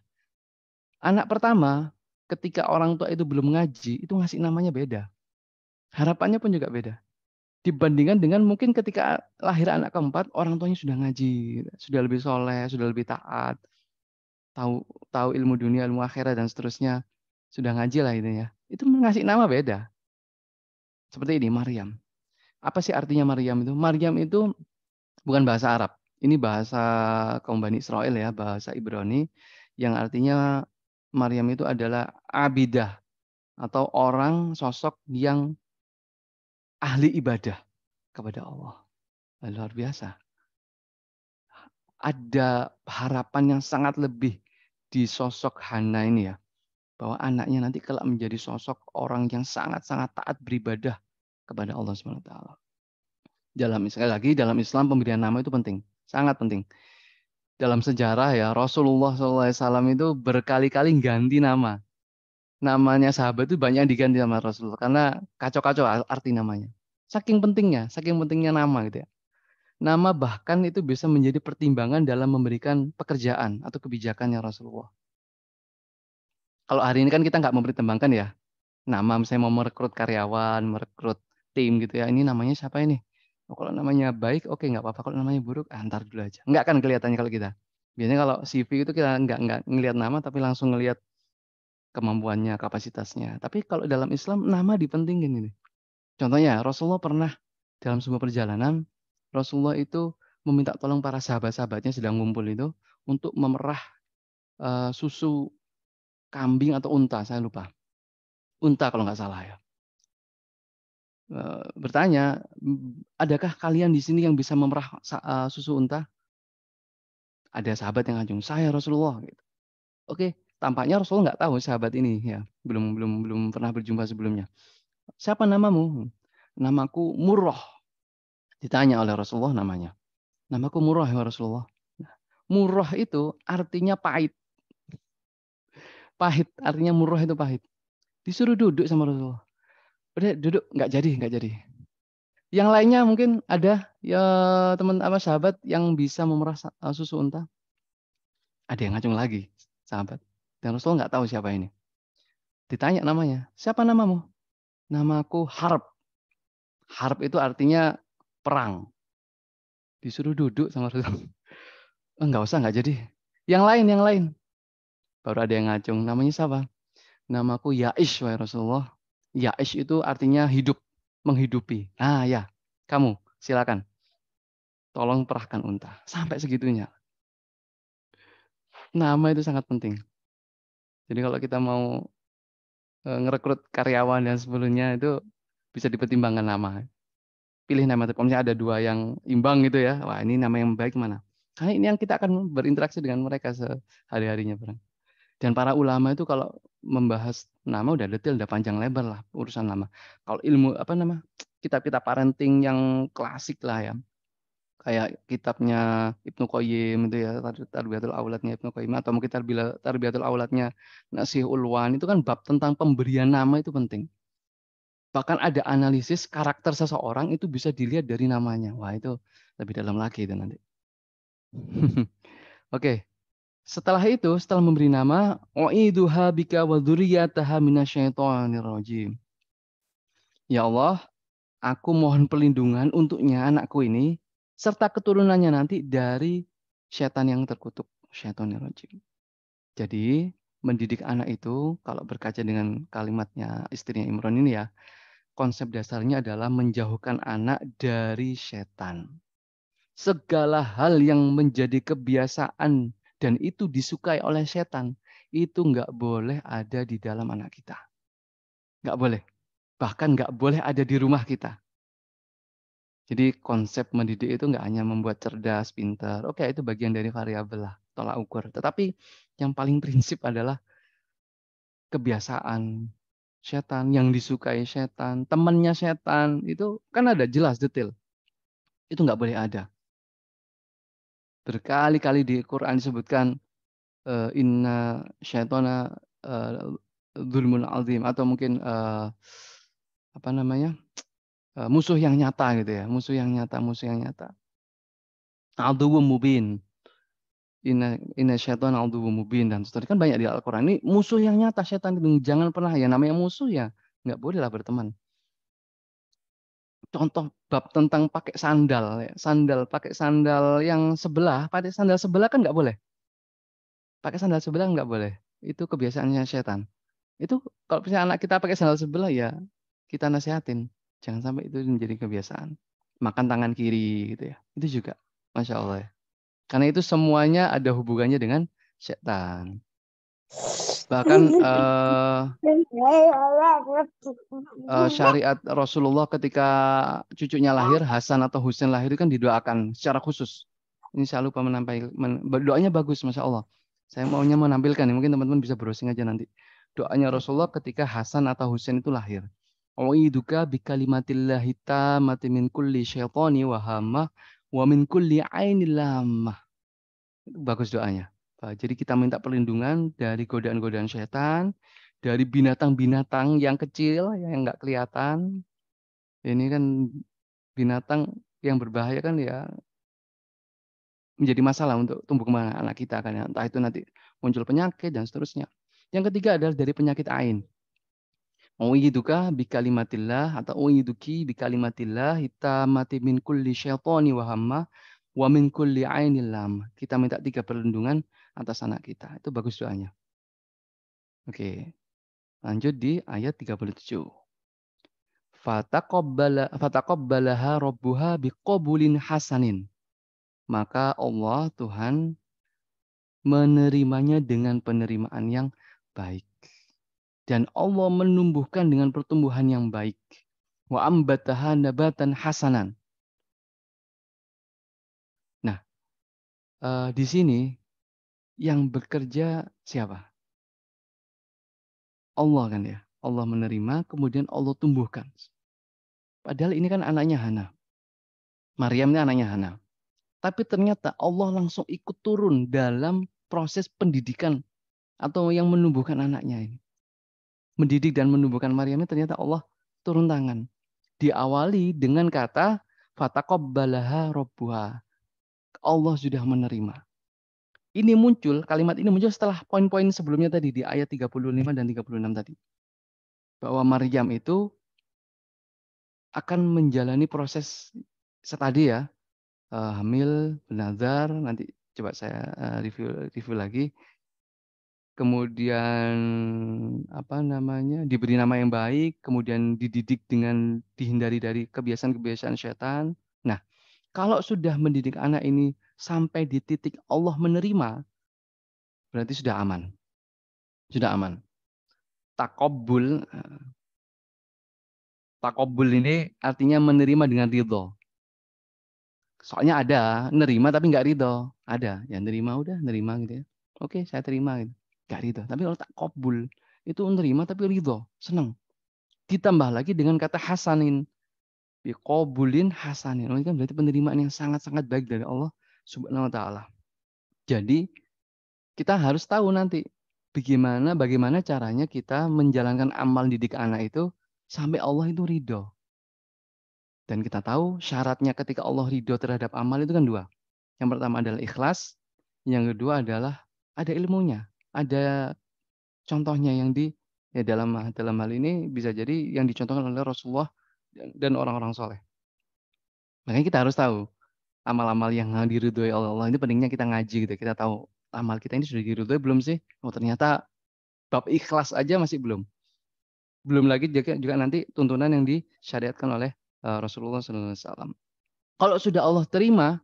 Anak pertama ketika orang tua itu belum ngaji, itu ngasih namanya beda. Harapannya pun juga beda. Dibandingkan dengan mungkin ketika lahir anak keempat, orang tuanya sudah ngaji, sudah lebih soleh, sudah lebih taat, tahu ilmu dunia, ilmu akhirat dan seterusnya, sudah ngaji lah ini ya. Itu ngasih nama beda. Seperti ini Maryam. Apa sih artinya Maryam itu? Maryam itu bukan bahasa Arab. Ini bahasa kaum Bani Israel ya, bahasa Ibrani yang artinya Maryam itu adalah abidah atau orang sosok yang ahli ibadah kepada Allah. Luar biasa. Ada harapan yang sangat lebih di sosok Hana ini ya. Bahwa anaknya nanti kelak menjadi sosok orang yang sangat-sangat taat beribadah kepada Allah SWT. Sekali lagi dalam Islam pemberian nama itu penting, sangat penting. Dalam sejarah ya Rasulullah SAW itu berkali-kali ganti nama. Namanya sahabat itu banyak yang diganti sama Rasulullah karena kacau-kacau arti namanya. Saking pentingnya nama gitu ya. Nama bahkan itu bisa menjadi pertimbangan dalam memberikan pekerjaan atau kebijakannya Rasulullah. Kalau hari ini kan kita nggak mempertimbangkan ya. Nama misalnya mau merekrut karyawan, merekrut tim gitu ya. Ini namanya siapa ini? Oh, kalau namanya baik, oke nggak apa-apa. Kalau namanya buruk, ntar dulu aja. Nggak kan kelihatannya kalau kita. Biasanya kalau CV itu kita nggak ngelihat nama, tapi langsung ngelihat kemampuannya, kapasitasnya. Tapi kalau dalam Islam, nama dipentingin ini. Contohnya, Rasulullah pernah dalam sebuah perjalanan, Rasulullah itu meminta tolong para sahabat-sahabatnya sedang ngumpul itu untuk memerah susu kambing atau unta, saya lupa. Unta kalau nggak salah ya. Bertanya, adakah kalian di sini yang bisa memerah susu unta? Ada sahabat yang ngajung, saya Rasulullah. Gitu. Oke, tampaknya Rasulullah nggak tahu sahabat ini ya, belum pernah berjumpa sebelumnya. Siapa namamu? Namaku Murrah. Ditanya oleh Rasulullah namanya. Namaku Murrah ya Rasulullah. Murrah itu artinya pahit. Pahit, artinya murrah itu pahit. Disuruh duduk sama Rasulullah. Udah duduk, nggak jadi. Yang lainnya mungkin ada ya teman apa sahabat yang bisa memerah susu unta. Ada yang ngacung lagi, sahabat. Dan Rasulullah nggak tahu siapa ini. Ditanya namanya, siapa namamu? Namaku Harb. Harb itu artinya perang. Disuruh duduk sama Rasulullah. Nggak usah, nggak jadi. Yang lain. Baru ada yang ngacung. Namanya siapa? Namaku Yaish, wahai Rasulullah. Yaish itu artinya hidup, menghidupi. Ah ya, kamu silakan. Tolong perahkan unta. Sampai segitunya. Nama itu sangat penting. Jadi kalau kita mau ngerekrut karyawan dan sebelumnya itu bisa dipertimbangkan nama. Pilih nama itu. Kalau misalnya ada dua yang imbang gitu ya, wah ini nama yang baik mana? Karena ini yang kita akan berinteraksi dengan mereka sehari-harinya. Dan para ulama itu kalau membahas nama udah detail, udah panjang lebar lah urusan nama. Kalau ilmu apa nama kitab-kitab parenting yang klasik lah ya, kayak kitabnya Ibnu Qayyim itu ya, Tarbiyatul Auladnya Ibnu Qayyim atau mungkin Tarbiyatul Auladnya Nasih Ulwan itu kan bab tentang pemberian nama itu penting. Bahkan ada analisis karakter seseorang itu bisa dilihat dari namanya. Wah, itu lebih dalam lagi itu nanti. Oke, setelah memberi nama, U'iduha bika wa dzurriyyataha minasyaitonir rajim. Ya Allah, aku mohon perlindungan untuknya anakku ini serta keturunannya nanti dari setan yang terkutuk, syaitonir rajim. Jadi, mendidik anak itu kalau berkaca dengan kalimatnya istrinya Imran ini ya, konsep dasarnya adalah menjauhkan anak dari setan. Segala hal yang menjadi kebiasaan dan itu disukai oleh setan, itu nggak boleh ada di dalam anak kita. Nggak boleh. Bahkan nggak boleh ada di rumah kita. Jadi konsep mendidik itu nggak hanya membuat cerdas, pintar. Oke, itu bagian dari variabel lah, tolak ukur. Tetapi yang paling prinsip adalah kebiasaan setan, yang disukai setan, temannya setan, itu kan ada jelas detail. Itu nggak boleh ada. Berkali-kali di Quran disebutkan inna syaitona dzulmun azim atau mungkin apa namanya musuh yang nyata gitu ya, musuh yang nyata. Aduwwum mubin. Inna syaitan aduwwum mubin dan seterusnya kan banyak di Al-Qur'an. Ini musuh yang nyata setan itu jangan pernah ya namanya musuh ya nggak bolehlah berteman. Contoh bab tentang pakai sandal ya. Pakai sandal yang sebelah, pakai sandal sebelah kan nggak boleh. Pakai sandal sebelah nggak boleh. Itu kebiasaannya setan. Itu kalau misalnya anak kita pakai sandal sebelah ya kita nasihatin. Jangan sampai itu menjadi kebiasaan. Makan tangan kiri gitu ya. Itu juga. Masya Allah ya. Karena itu semuanya ada hubungannya dengan setan. Bahkan syariat Rasulullah ketika cucunya lahir, Hasan atau Husain lahir itu kan didoakan secara khusus. Ini saya lupa doanya bagus, Masya Allah. Saya maunya menampilkan, mungkin teman-teman bisa browsing aja nanti. Doanya Rasulullah ketika Hasan atau Husain itu lahir. U'iduka bikalimatillahi tammati min kulli syaitani wa hamah wa min kulli ainil lamah. Itu bagus doanya. Jadi kita minta perlindungan dari godaan-godaan setan, dari binatang-binatang yang kecil, yang nggak kelihatan. Ini kan binatang yang berbahaya kan ya menjadi masalah untuk tumbuh kembang anak kita kan ya. Entah itu nanti muncul penyakit dan seterusnya. Yang ketiga adalah dari penyakit ain. U'iduka bikalimatillah atau u'iduki bikalimatillah hitamati min kulli syaitani wa hamma wa min kulli ainil lam. Kita minta 3 perlindungan atas anak kita. Itu bagus doanya. Oke, lanjut di ayat 37. Fataqabbalaha rabbuha biqabulin hasanin. Maka Allah Tuhan menerimanya dengan penerimaan yang baik. Dan Allah menumbuhkan dengan pertumbuhan yang baik. Wa ambataha nabatan hasanan. Nah, di sini yang bekerja siapa? Allah kan ya. Allah menerima, kemudian Allah tumbuhkan. Padahal ini kan anaknya Hana. Maryam ini anaknya Hana. Tapi ternyata Allah langsung ikut turun dalam proses pendidikan atau yang menumbuhkan anaknya ini. Mendidik dan menumbuhkan Maryam ini ternyata Allah turun tangan. Diawali dengan kata fataqabbalaha rabbuha. Allah sudah menerima. Ini muncul, kalimat ini muncul setelah poin-poin sebelumnya tadi di ayat 35 dan 36 tadi. Bahwa Maryam itu akan menjalani proses setadi ya, hamil, benazar, nanti coba saya review lagi. Kemudian apa namanya? Diberi nama yang baik, kemudian dididik dengan dihindari dari kebiasaan-kebiasaan setan. Nah, kalau sudah mendidik anak ini sampai di titik Allah menerima, berarti sudah aman. Sudah aman. Takobul, takobul ini artinya menerima dengan ridho. Soalnya ada nerima tapi nggak ridho. Ada yang nerima udah nerima gitu ya. Oke, saya terima gitu. Nggak ridho. Tapi kalau takobul itu nerima tapi ridho, senang. Ditambah lagi dengan kata hasanin. Biqobulin hasanin. Ini kan berarti penerimaan yang sangat-sangat baik dari Allah Subhanahu wa taala. Jadi kita harus tahu nanti bagaimana caranya kita menjalankan amal didik anak itu sampai Allah itu ridho. Dan kita tahu syaratnya ketika Allah ridho terhadap amal itu kan dua. Yang pertama adalah ikhlas, yang kedua adalah ada ilmunya, ada contohnya yang ya dalam hal ini bisa jadi yang dicontohkan oleh Rasulullah dan orang-orang soleh. Makanya kita harus tahu amal-amal yang diridhoi oleh Allah ini pentingnya kita ngaji gitu. Kita tahu amal kita ini sudah diridhoi belum sih? Oh ternyata bab ikhlas aja masih belum. Belum lagi juga nanti tuntunan yang disyariatkan oleh Rasulullah SAW. Kalau sudah Allah terima,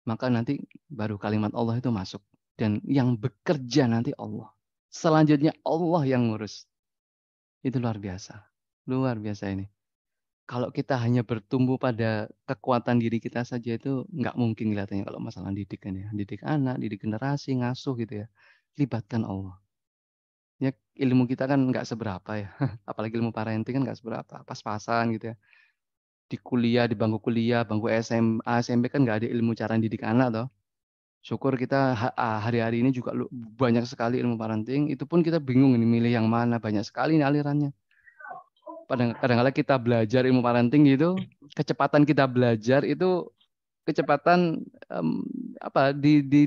maka nanti baru kalimat Allah itu masuk. Dan yang bekerja nanti Allah. Selanjutnya Allah yang ngurus. Itu luar biasa. Luar biasa ini. Kalau kita hanya bertumbuh pada kekuatan diri kita saja itu nggak mungkin kelihatannya kalau masalah didik kan ya. Didik anak, didik generasi, ngasuh gitu ya. Libatkan Allah. Ya ilmu kita kan nggak seberapa ya. Apalagi ilmu parenting kan nggak seberapa. Pas-pasan gitu ya. Di kuliah, di bangku kuliah, bangku SMA, SMP kan nggak ada ilmu cara didik anak toh. Syukur kita hari-hari ini juga banyak sekali ilmu parenting. Itu pun kita bingung ini milih yang mana. Banyak sekali ini alirannya. Kadang-kadang kita belajar ilmu parenting gitu, kecepatan kita belajar itu kecepatan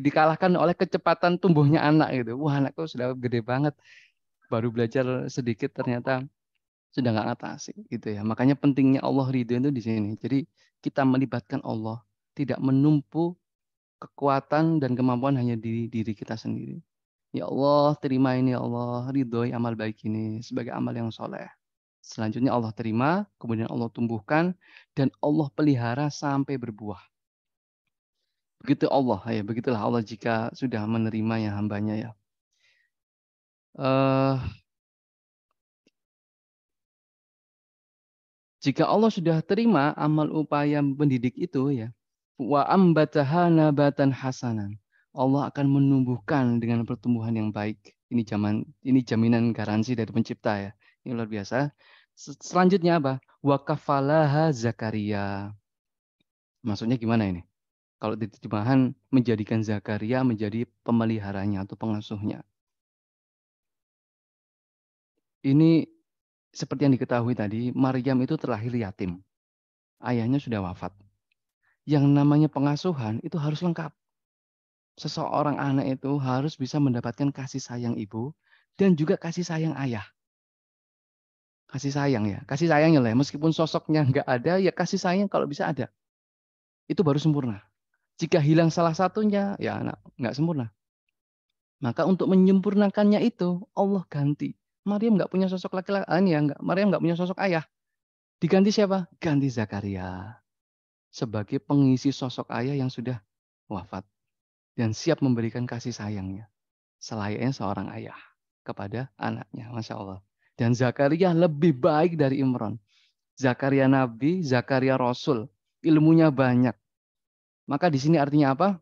dikalahkan oleh kecepatan tumbuhnya anak gitu. Wah anakku sudah gede banget, baru belajar sedikit ternyata sudah nggak ngatasi gitu ya. Makanya pentingnya Allah ridho itu di sini. Jadi kita melibatkan Allah, tidak menumpu kekuatan dan kemampuan hanya di diri kita sendiri. Ya Allah, terima ini ya Allah, ridhoi amal baik ini sebagai amal yang soleh. Selanjutnya Allah terima, kemudian Allah tumbuhkan, dan Allah pelihara sampai berbuah. Begitu Allah, ya begitulah Allah jika sudah menerima ya hambanya ya. Eh, Jika Allah sudah terima amal upaya pendidik itu ya, wa ambataha nabatan hasanan. Allah akan menumbuhkan dengan pertumbuhan yang baik. Ini jaminan garansi dari pencipta ya. Ini luar biasa. Selanjutnya apa? Wa kafalaha Zakaria. Maksudnya gimana ini? Kalau diterjemahan menjadikan Zakaria menjadi pemeliharanya atau pengasuhnya. Ini seperti yang diketahui tadi, Maryam itu terlahir yatim. Ayahnya sudah wafat. Yang namanya pengasuhan itu harus lengkap. Seseorang anak itu harus bisa mendapatkan kasih sayang ibu dan juga kasih sayang ayah. Kasih sayang ya, kasih sayangnya lah. Meskipun sosoknya nggak ada, ya kasih sayang kalau bisa ada. Itu baru sempurna. Jika hilang salah satunya, ya anak nggak sempurna. Maka untuk menyempurnakannya itu Allah ganti. Maryam nggak punya sosok laki-laki, ya nggak. Maryam nggak punya sosok ayah. Diganti siapa? Ganti Zakaria sebagai pengisi sosok ayah yang sudah wafat dan siap memberikan kasih sayangnya selayaknya seorang ayah kepada anaknya, masya Allah. Dan Zakaria lebih baik dari Imran. Zakaria Nabi, Zakaria Rasul, ilmunya banyak. Maka di sini artinya apa?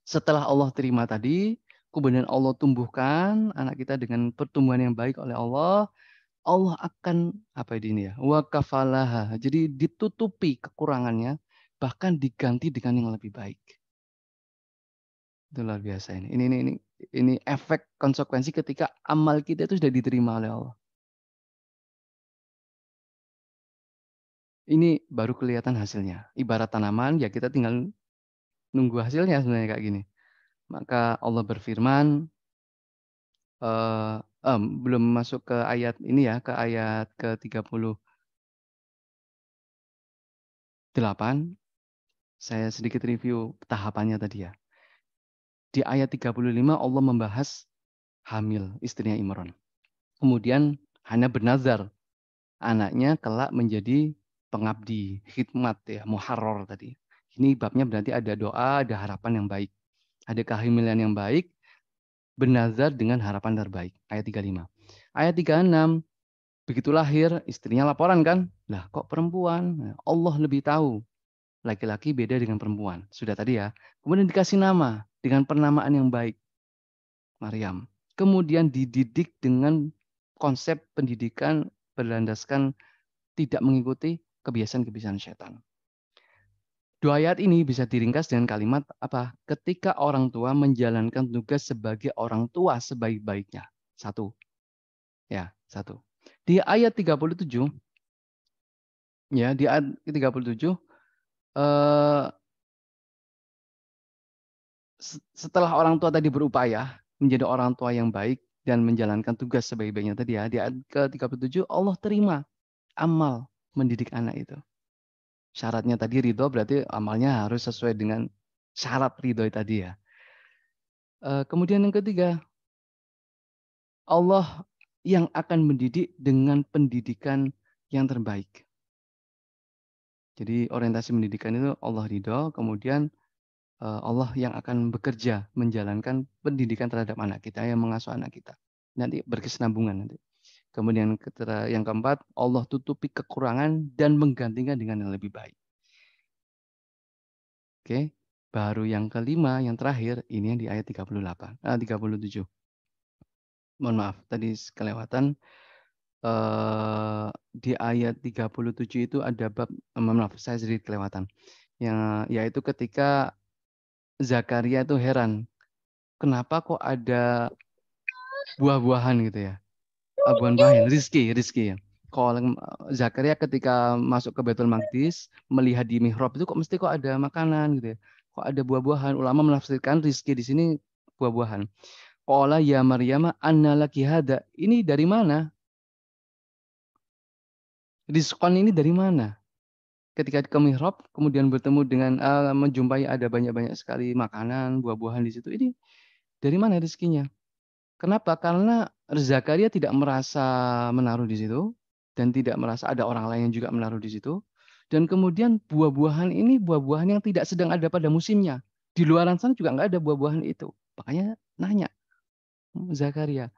Setelah Allah terima tadi, kemudian Allah tumbuhkan anak kita dengan pertumbuhan yang baik oleh Allah, Allah akan apa ini ya? Wa kafalaha. Jadi ditutupi kekurangannya, bahkan diganti dengan yang lebih baik. Itu luar biasa ini. Ini efek konsekuensi ketika amal kita itu sudah diterima oleh Allah. Ini baru kelihatan hasilnya. Ibarat tanaman, ya kita tinggal nunggu hasilnya sebenarnya kayak gini. Maka Allah berfirman, eh, belum masuk ke ayat ini ya, ke ayat ke-38, saya sedikit review tahapannya tadi ya. Di ayat 35 Allah membahas hamil istrinya Imran. Kemudian Hana bernazar, anaknya kelak menjadi pengabdi, khidmat ya, muharrar tadi. Ini babnya berarti ada doa, ada harapan yang baik. Ada kehamilan yang baik, bernazar dengan harapan terbaik. Ayat 35. Ayat 36, begitu lahir, istrinya laporan kan? Lah kok perempuan? Nah, Allah lebih tahu. Laki-laki beda dengan perempuan. Sudah tadi ya. Kemudian dikasih nama dengan penamaan yang baik. Maryam. Kemudian dididik dengan konsep pendidikan berlandaskan tidak mengikuti kebiasaan-kebiasaan setan. Dua ayat ini bisa diringkas dengan kalimat apa? Ketika orang tua menjalankan tugas sebagai orang tua sebaik-baiknya. Satu. Ya, satu. Di ayat 37, ya, di ayat 37, eh, setelah orang tua tadi berupaya menjadi orang tua yang baik dan menjalankan tugas sebaik-baiknya tadi ya, di ayat ke-37 Allah terima amal mendidik anak itu. Syaratnya tadi ridho berarti amalnya harus sesuai dengan syarat ridho tadi ya. Kemudian yang ketiga, Allah yang akan mendidik dengan pendidikan yang terbaik. Jadi orientasi pendidikan itu Allah ridho, kemudian Allah yang akan bekerja menjalankan pendidikan terhadap anak kita, yang mengasuh anak kita. Nanti berkesinambungan nanti. Kemudian yang keempat, Allah tutupi kekurangan dan menggantikan dengan yang lebih baik. Oke. Baru yang kelima, yang terakhir, ini yang di ayat 37. Mohon maaf, tadi kelewatan. Di ayat 37 itu ada bab, maaf, saya sedikit kelewatan. Yaitu ketika Zakaria itu heran, kenapa kok ada buah-buahan gitu ya? Buah-buahan, rizki ya. Kalau Zakaria ketika masuk ke Baitul Maqdis, melihat di mihrab itu kok ada makanan gitu ya. Kok ada buah-buahan? Ulama menafsirkan rizki di sini buah-buahan. Qala ya Maryam anna laki hada. Ini dari mana? Rizqan ini dari mana? Ketika ke mihrab, kemudian bertemu dengan menjumpai ada banyak-banyak sekali makanan, buah-buahan di situ. Ini dari mana rezekinya? Kenapa? Karena Zakaria tidak merasa menaruh di situ dan tidak merasa ada orang lain yang juga menaruh di situ. Dan kemudian buah-buahan ini buah-buahan yang tidak sedang ada pada musimnya. Di luaran sana juga nggak ada buah-buahan itu. Makanya nanya Zakaria,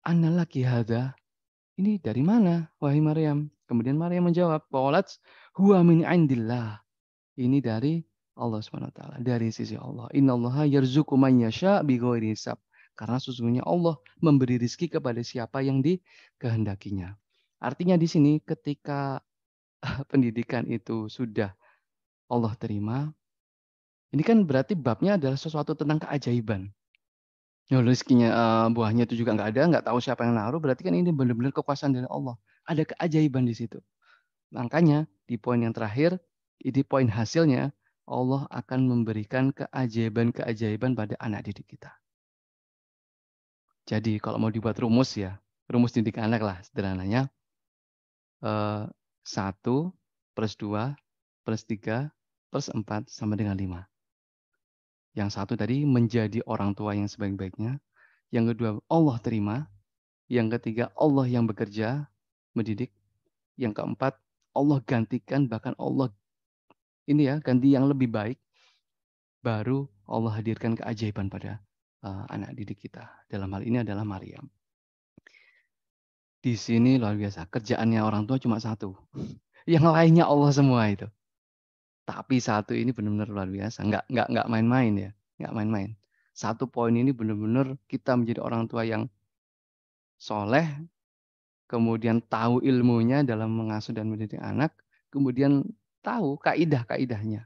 "Anna laki hadza?" Ini dari mana, wahai Maryam? Kemudian Maryam menjawab, qalat huwa min indillah. Ini dari Allah SWT, dari sisi Allah. Innallaha yarzuqu man yasha bighairi hisab. Karena sesungguhnya Allah memberi rizki kepada siapa yang dikehendakinya. Artinya di sini ketika pendidikan itu sudah Allah terima, ini kan berarti babnya adalah sesuatu tentang keajaiban. Ya rezekinya buahnya itu juga nggak tahu siapa yang naruh, berarti kan ini benar-benar kekuasaan dari Allah. Ada keajaiban di situ. Makanya di poin yang terakhir, di poin hasilnya, Allah akan memberikan keajaiban-keajaiban pada anak didik kita. Jadi kalau mau dibuat rumus ya, rumus didik anak lah sederhananya. 1 plus 2 plus 3 plus 4 sama dengan 5. Yang satu tadi menjadi orang tua yang sebaik-baiknya. Yang kedua Allah terima. Yang ketiga Allah yang bekerja, mendidik. Yang keempat Allah gantikan, bahkan Allah ini ya ganti yang lebih baik. Baru Allah hadirkan keajaiban pada anak didik kita. Dalam hal ini adalah Maryam. Di sini luar biasa. Kerjaannya orang tua cuma satu. Yang lainnya Allah semua itu. Tapi satu ini benar-benar luar biasa. Nggak main-main ya. Nggak main-main. Satu poin ini benar-benar kita menjadi orang tua yang soleh, kemudian tahu ilmunya dalam mengasuh dan mendidik anak, kemudian tahu kaidah-kaidahnya.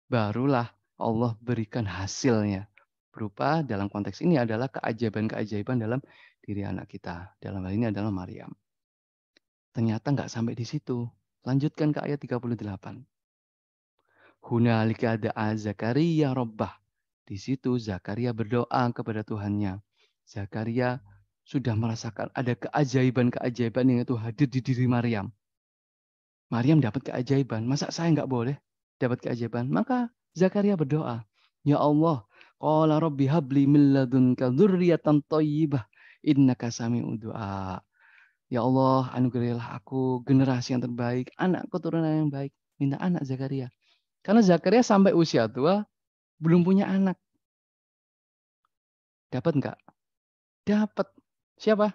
Barulah Allah berikan hasilnya. Berupa dalam konteks ini adalah keajaiban-keajaiban dalam diri anak kita. Dalam hal ini adalah Maryam. Ternyata nggak sampai di situ. Lanjutkan ke ayat 38. Hunalika da'a Zakaria Rabbah. Di situ Zakaria berdoa kepada Tuhannya. Zakaria sudah merasakan ada keajaiban-keajaiban yang itu hadir di diri Maryam. Maryam dapat keajaiban. Masa saya nggak boleh dapat keajaiban? Maka Zakaria berdoa. Ya Allah, qala rabbi habli min ladunka dzurriyyatan thayyibah innaka sami'ud du'a. Ya Allah, anugerahilah aku generasi yang terbaik, anak keturunan yang baik. Minta anak Zakaria. Karena Zakaria sampai usia tua belum punya anak. Dapat nggak? Dapat. Siapa?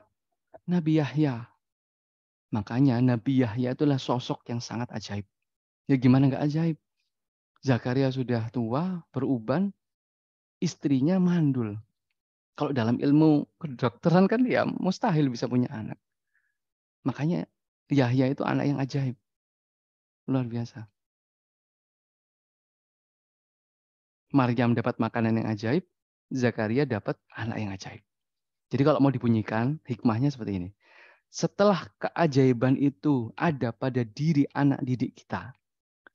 Nabi Yahya. Makanya Nabi Yahya itulah sosok yang sangat ajaib. Ya gimana nggak ajaib? Zakaria sudah tua, beruban, istrinya mandul. Kalau dalam ilmu kedokteran kan ya mustahil bisa punya anak. Makanya Yahya itu anak yang ajaib. Luar biasa. Maryam dapat makanan yang ajaib, Zakaria dapat anak yang ajaib. Jadi kalau mau dibunyikan, hikmahnya seperti ini. Setelah keajaiban itu ada pada diri anak didik kita,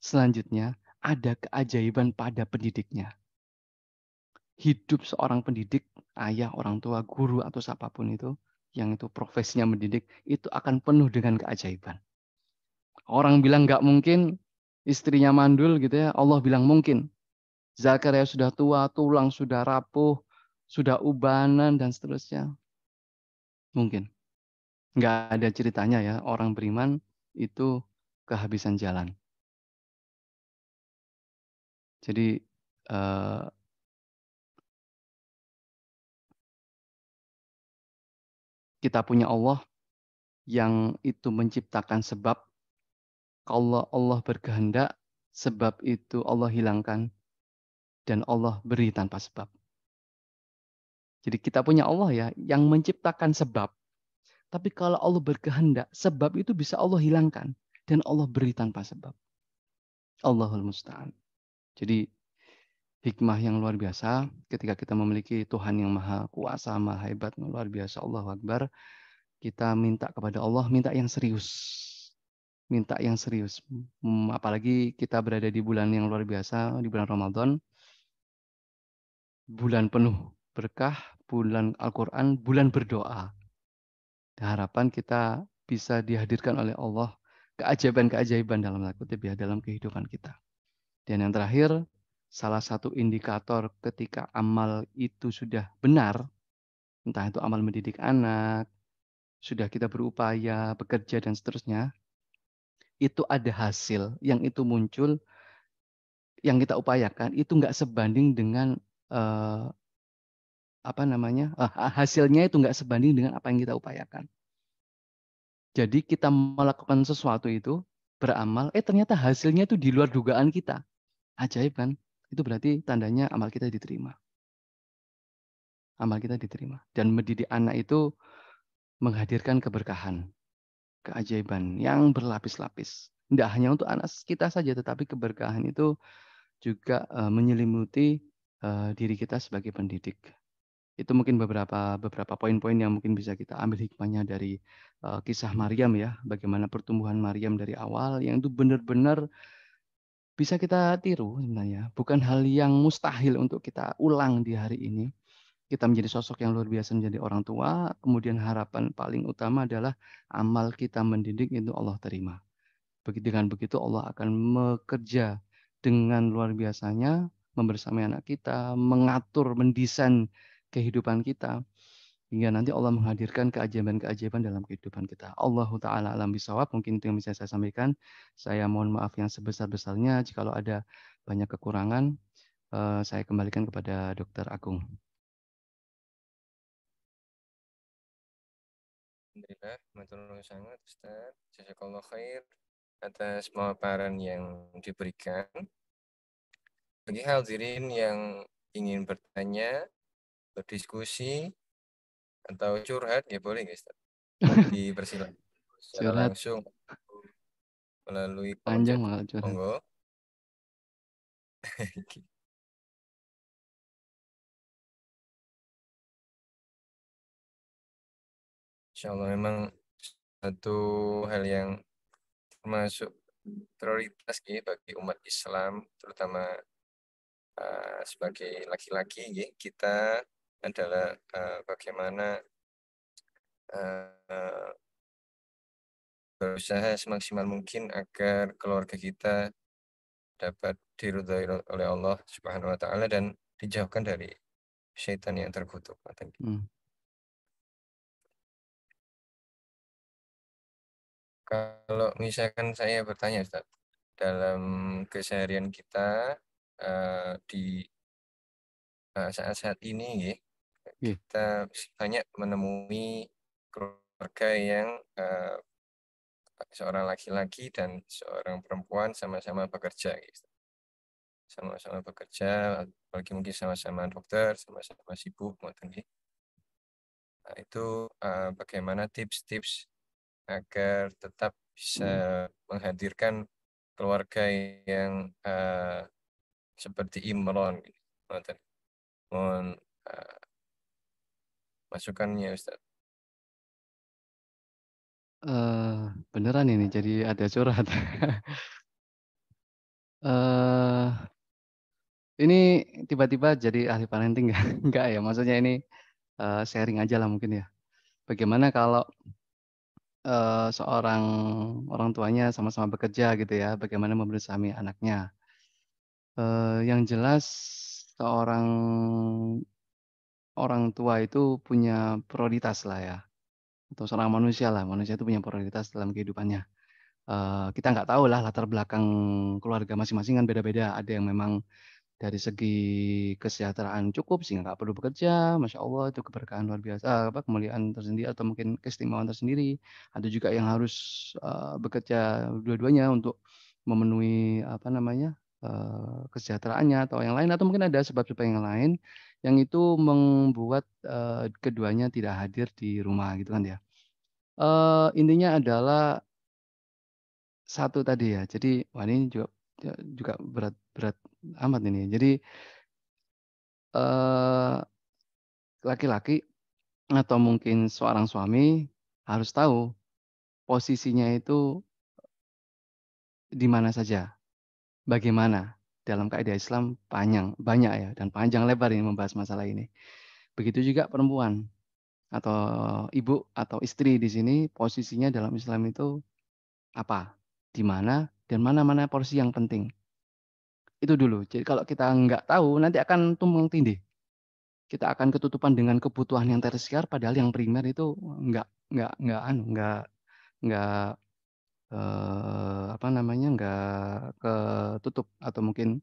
selanjutnya ada keajaiban pada pendidiknya. Hidup seorang pendidik, ayah, orang tua, guru, atau siapapun itu, yang itu profesinya mendidik, itu akan penuh dengan keajaiban. Orang bilang nggak mungkin, istrinya mandul gitu ya, Allah bilang mungkin. Zakaria sudah tua, tulang sudah rapuh, sudah ubanan, dan seterusnya. Mungkin. Nggak ada ceritanya ya, orang beriman itu kehabisan jalan. Jadi, kita punya Allah yang itu menciptakan sebab. Kalau Allah berkehendak, sebab itu Allah hilangkan dan Allah beri tanpa sebab. Jadi kita punya Allah ya yang menciptakan sebab. Tapi kalau Allah berkehendak, sebab itu bisa Allah hilangkan dan Allah beri tanpa sebab. Allahul Musta'an. Jadi hikmah yang luar biasa ketika kita memiliki Tuhan yang maha kuasa, maha hebat, luar biasa, Allahu Akbar. Kita minta kepada Allah, minta yang serius. Minta yang serius. Apalagi kita berada di bulan yang luar biasa, di bulan Ramadan. Bulan penuh berkah, bulan Al-Quran, bulan berdoa. Harapan kita bisa dihadirkan oleh Allah keajaiban-keajaiban dalam kutip ya, dalam kehidupan kita. Dan yang terakhir, salah satu indikator ketika amal itu sudah benar, entah itu amal mendidik anak, sudah kita berupaya, bekerja, dan seterusnya, itu ada hasil yang itu muncul yang kita upayakan itu nggak sebanding dengan eh, apa namanya hasilnya itu nggak sebanding dengan apa yang kita upayakan. Jadi kita melakukan sesuatu itu beramal, ternyata hasilnya itu di luar dugaan kita. Ajaib kan? Itu berarti tandanya amal kita diterima. Amal kita diterima. Dan mendidik anak itu menghadirkan keberkahan, keajaiban yang berlapis-lapis. Tidak hanya untuk anak kita saja, tetapi keberkahan itu juga menyelimuti diri kita sebagai pendidik. Itu mungkin beberapa poin-poin yang mungkin bisa kita ambil hikmahnya dari kisah Maryam ya, bagaimana pertumbuhan Maryam dari awal yang itu benar-benar bisa kita tiru sebenarnya. Bukan hal yang mustahil untuk kita ulang di hari ini. Kita menjadi sosok yang luar biasa menjadi orang tua, kemudian harapan paling utama adalah amal kita mendidik itu Allah terima. Dengan begitu Allah akan bekerja dengan luar biasanya, membersamai anak kita, mengatur, mendesain kehidupan kita, hingga nanti Allah menghadirkan keajaiban-keajaiban dalam kehidupan kita. Allahu Ta'ala alam bisawab, mungkin itu yang bisa saya sampaikan. Saya mohon maaf yang sebesar-besarnya, jikalau ada banyak kekurangan, saya kembalikan kepada Dr. Agung. Alhamdulillah, matur nuwun sangat Ustaz. Jazakallah khair atas pemaparan yang diberikan. Bagi hadirin yang ingin bertanya, berdiskusi, atau curhat, ya boleh guys, dipersilakan secara Curhat langsung melalui kolom panjang chat. malah curhat. Monggo. Insya Allah memang satu hal yang termasuk prioritas ya, bagi umat Islam, terutama sebagai laki-laki ya, kita adalah bagaimana uh, berusaha semaksimal mungkin agar keluarga kita dapat diridhoi oleh Allah Subhanahu wa taala dan dijauhkan dari syaitan yang terkutuk. Hmm. Kalau misalkan saya bertanya Ustaz, dalam keseharian kita di saat-saat ini ya, Yeah. kita banyak menemui keluarga yang seorang laki-laki dan seorang perempuan sama-sama bekerja gitu. Sama-sama bekerja, apalagi mungkin sama-sama dokter, sama-sama sibuk ngoten nggih. Nah, itu bagaimana tips-tips agar tetap bisa Hmm. menghadirkan keluarga yang seperti Imron gitu. Ngoten. Mohon masukannya Ustaz. Beneran ini jadi ada curhat. eh ini tiba-tiba jadi ahli parenting nggak? Enggak ya, maksudnya ini sharing aja lah mungkin ya. Bagaimana kalau seorang orang tuanya sama-sama bekerja gitu ya, bagaimana membersami anaknya. Yang jelas seorang orang tua itu punya prioritas lah ya, atau seorang manusia lah, manusia itu punya prioritas dalam kehidupannya. Kita nggak tahu lah latar belakang keluarga masing-masing kan beda-beda. Ada yang memang dari segi kesejahteraan cukup sehingga nggak perlu bekerja, masya Allah itu keberkahan luar biasa, apa kemuliaan tersendiri atau mungkin keistimewaan tersendiri. Ada juga yang harus bekerja dua-duanya untuk memenuhi apa namanya kesejahteraannya atau yang lain atau mungkin ada sebab-sebab yang lain yang itu membuat keduanya tidak hadir di rumah gitu kan ya. Intinya adalah satu tadi ya. Jadi wah ini juga berat berat amat ini. Jadi eh, laki-laki atau mungkin seorang suami harus tahu posisinya itu di mana saja, bagaimana. Dalam kaidah Islam panjang, banyak ya, dan panjang lebar ini membahas masalah ini. Begitu juga perempuan atau ibu atau istri di sini posisinya dalam Islam itu apa, di mana, dan mana-mana porsi yang penting. Itu dulu. Jadi kalau kita nggak tahu, nanti akan tumpang tindih. Kita akan ketutupan dengan kebutuhan yang tersier, padahal yang primer itu nggak nggak apa namanya nggak ketutup atau mungkin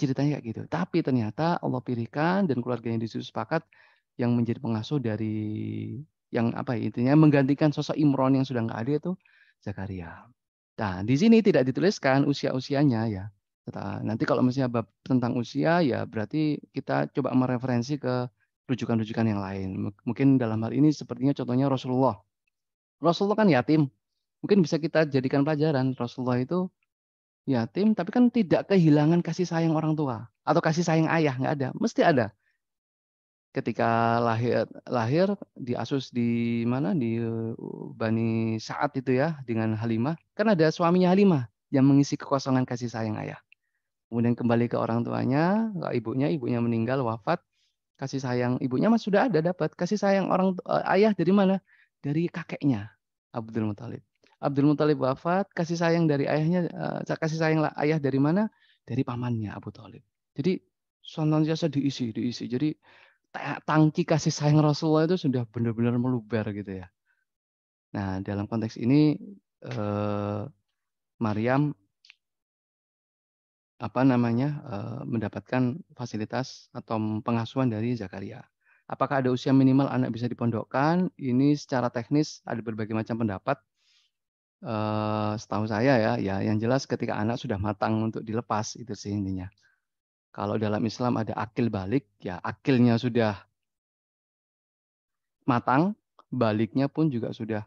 Ceritanya kayak gitu. Tapi ternyata Allah pilihkan dan keluarganya di situ sepakat yang menjadi pengasuh dari yang apa ya, intinya menggantikan sosok Imron yang sudah nggak ada itu Zakaria. Nah, di sini tidak dituliskan usia-usianya ya. Nanti kalau misalnya bab tentang usia ya berarti kita coba mereferensi ke rujukan-rujukan yang lain. Mungkin dalam hal ini sepertinya contohnya Rasulullah. Rasulullah kan yatim. Mungkin bisa kita jadikan pelajaran. Rasulullah itu yatim tapi kan tidak kehilangan kasih sayang orang tua atau kasih sayang ayah, nggak ada. Mesti ada. Ketika lahir lahir diasus di mana di Bani Sa'ad itu ya dengan Halimah, kan ada suaminya Halimah yang mengisi kekosongan kasih sayang ayah. Kemudian kembali ke orang tuanya, ke ibunya meninggal wafat, kasih sayang ibunya mas sudah ada dapat, kasih sayang ayah dari mana? Dari kakeknya Abdul Muthalib. Abdul Muthalib wafat, kasih sayang dari ayahnya, kasih sayang ayah dari mana? Dari pamannya Abu Thalib. Jadi senantiasa diisi. Jadi tangki kasih sayang Rasulullah itu sudah benar-benar meluber gitu ya. Nah, dalam konteks ini Maryam mendapatkan fasilitas atau pengasuhan dari Zakaria. Apakah ada usia minimal anak bisa dipondokkan? Ini secara teknis ada berbagai macam pendapat. Setahu saya ya yang jelas ketika anak sudah matang untuk dilepas itu sih intinya. Kalau dalam Islam ada akil balik, ya akilnya sudah matang, baliknya pun juga sudah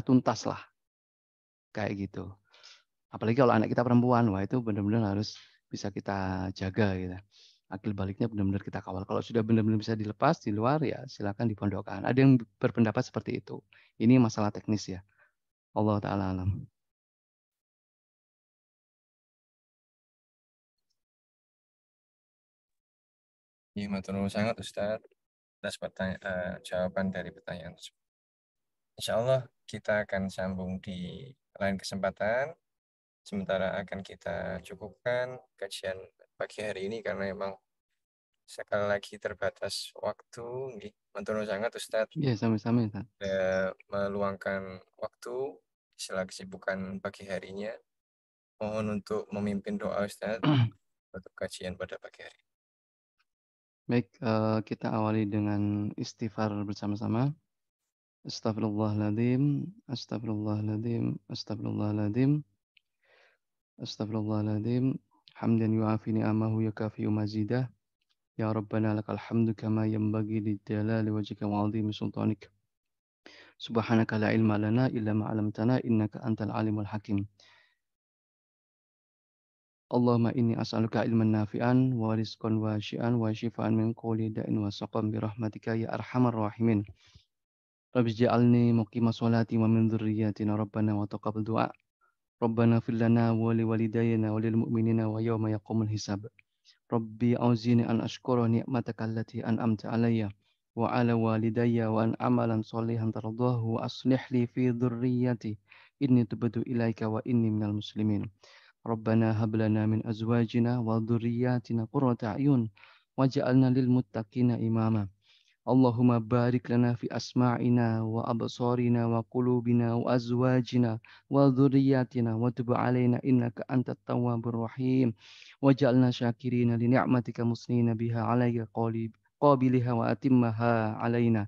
tuntas lah kayak gitu. Apalagi kalau anak kita perempuan, wah itu benar-benar harus bisa kita jaga gitu. Akil baliknya benar-benar kita kawal. Kalau sudah benar-benar bisa dilepas di luar ya silakan dipondokkan. Ada yang berpendapat seperti itu. Ini masalah teknis ya. Allah taala alam. Iya, matur nuwun sangat Ustaz atas jawaban dari pertanyaan tersebut. Insya Allah kita akan sambung di lain kesempatan. Sementara akan kita cukupkan kajian pagi hari ini karena memang sekali lagi terbatas waktu. Nggih. Matur nuwun sangat Ustaz Ya, sami-sami Ustaz. meluangkan waktu di sela kesibukan pagi harinya. Mohon untuk memimpin doa Ustaz untuk kajian pada pagi hari. Baik, kita awali dengan istighfar bersama-sama. Astagfirullahaladzim, astagfirullahaladzim, astagfirullahaladzim, astagfirullahaladzim. Hamdan yu'afi ni'amahu yakafi mazidah. Ya Rabbana lakal hamdu kama yanbaghi lijalali wajhika wa 'azimi sultanik. Subhanaka la ilma lana illa ma 'allamtana innaka antal alimul hakim. Allahumma inni as'aluka ilman nafi'an wa rizqan wasi'an wa shifaan min kulli da'in wa saqam bi rahmatika ya arhamar rahimin. Rabbi ij'alni muqima sholati wa min dzurriyyatina rabbana wa taqabbal du'a. Rabbana fil lana wa li walidayna wa lil mu'minina wa yawma yaqumul hisab. Rabbi auzini an ashkura ni'mataka allati an'amta alayya wa ala walidayya wa an amalan sholihan tardahu wa aslih li fi dhurriyyati inni tubtu ilaika wa inni minal muslimin. Rabbana hab lana min azwajina wa dhurriyyatina qurrata a'yun waj'alna lil muttaqina imama. Allahumma barik lana fi asma'ina wa absarina wa qulubina wa azwajina wa dhurriyyatina wa tub alaina innaka antat tawwabur rahim waj'alna syakirina li ni'matika musnina biha alayka qabiliha wa atimmaha alaina.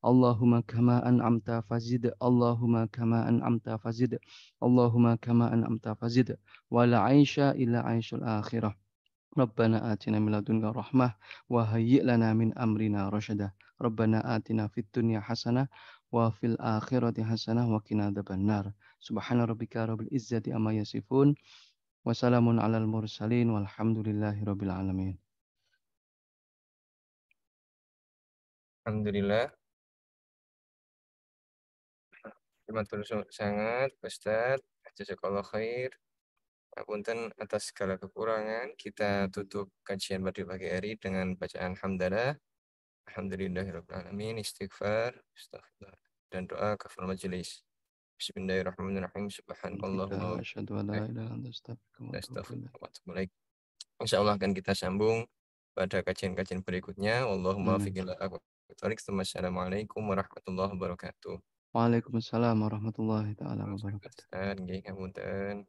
Allahumma kama an'amta fazid, Allahumma kama an'amta fazid, Allahumma kama an'amta fazid wa la aisha illa aishul akhirah. Rabbana atina min ladunka rahmah wa hayyi' lana min amrina rasyada. Rabbana atina fid dunya hasanah wa fil akhirati hasanah wa qina adzabannar. Subhana rabbika rabbil izzati amma yasifun wa salamun alal mursalin walhamdulillahi rabbil alamin. Alhamdulillah. Matur nuwun sangat Ustaz. Jazakallah khair. Punten atas segala kekurangan, kita tutup kajian pada pagi hari dengan bacaan hamdalah. Alhamdulillahirrahmanirrahim. Istighfar, astagfirullah, dan doa kafaratul majelis. Bismillahirrahmanirrahim. Subhanallahumma wa Asyhadu an la ilaha illa anta astaghfiruka wa atubu ilaik. astaghfirullah wa atubu ilaik. Insya Allah akan kita sambung pada kajian-kajian berikutnya. Allahumma fiqillah. Assalamualaikum warahmatullahi wabarakatuh. Waalaikumsalam warahmatullahi taala wabarakatuh. Ustaz, nggih, ngapunten.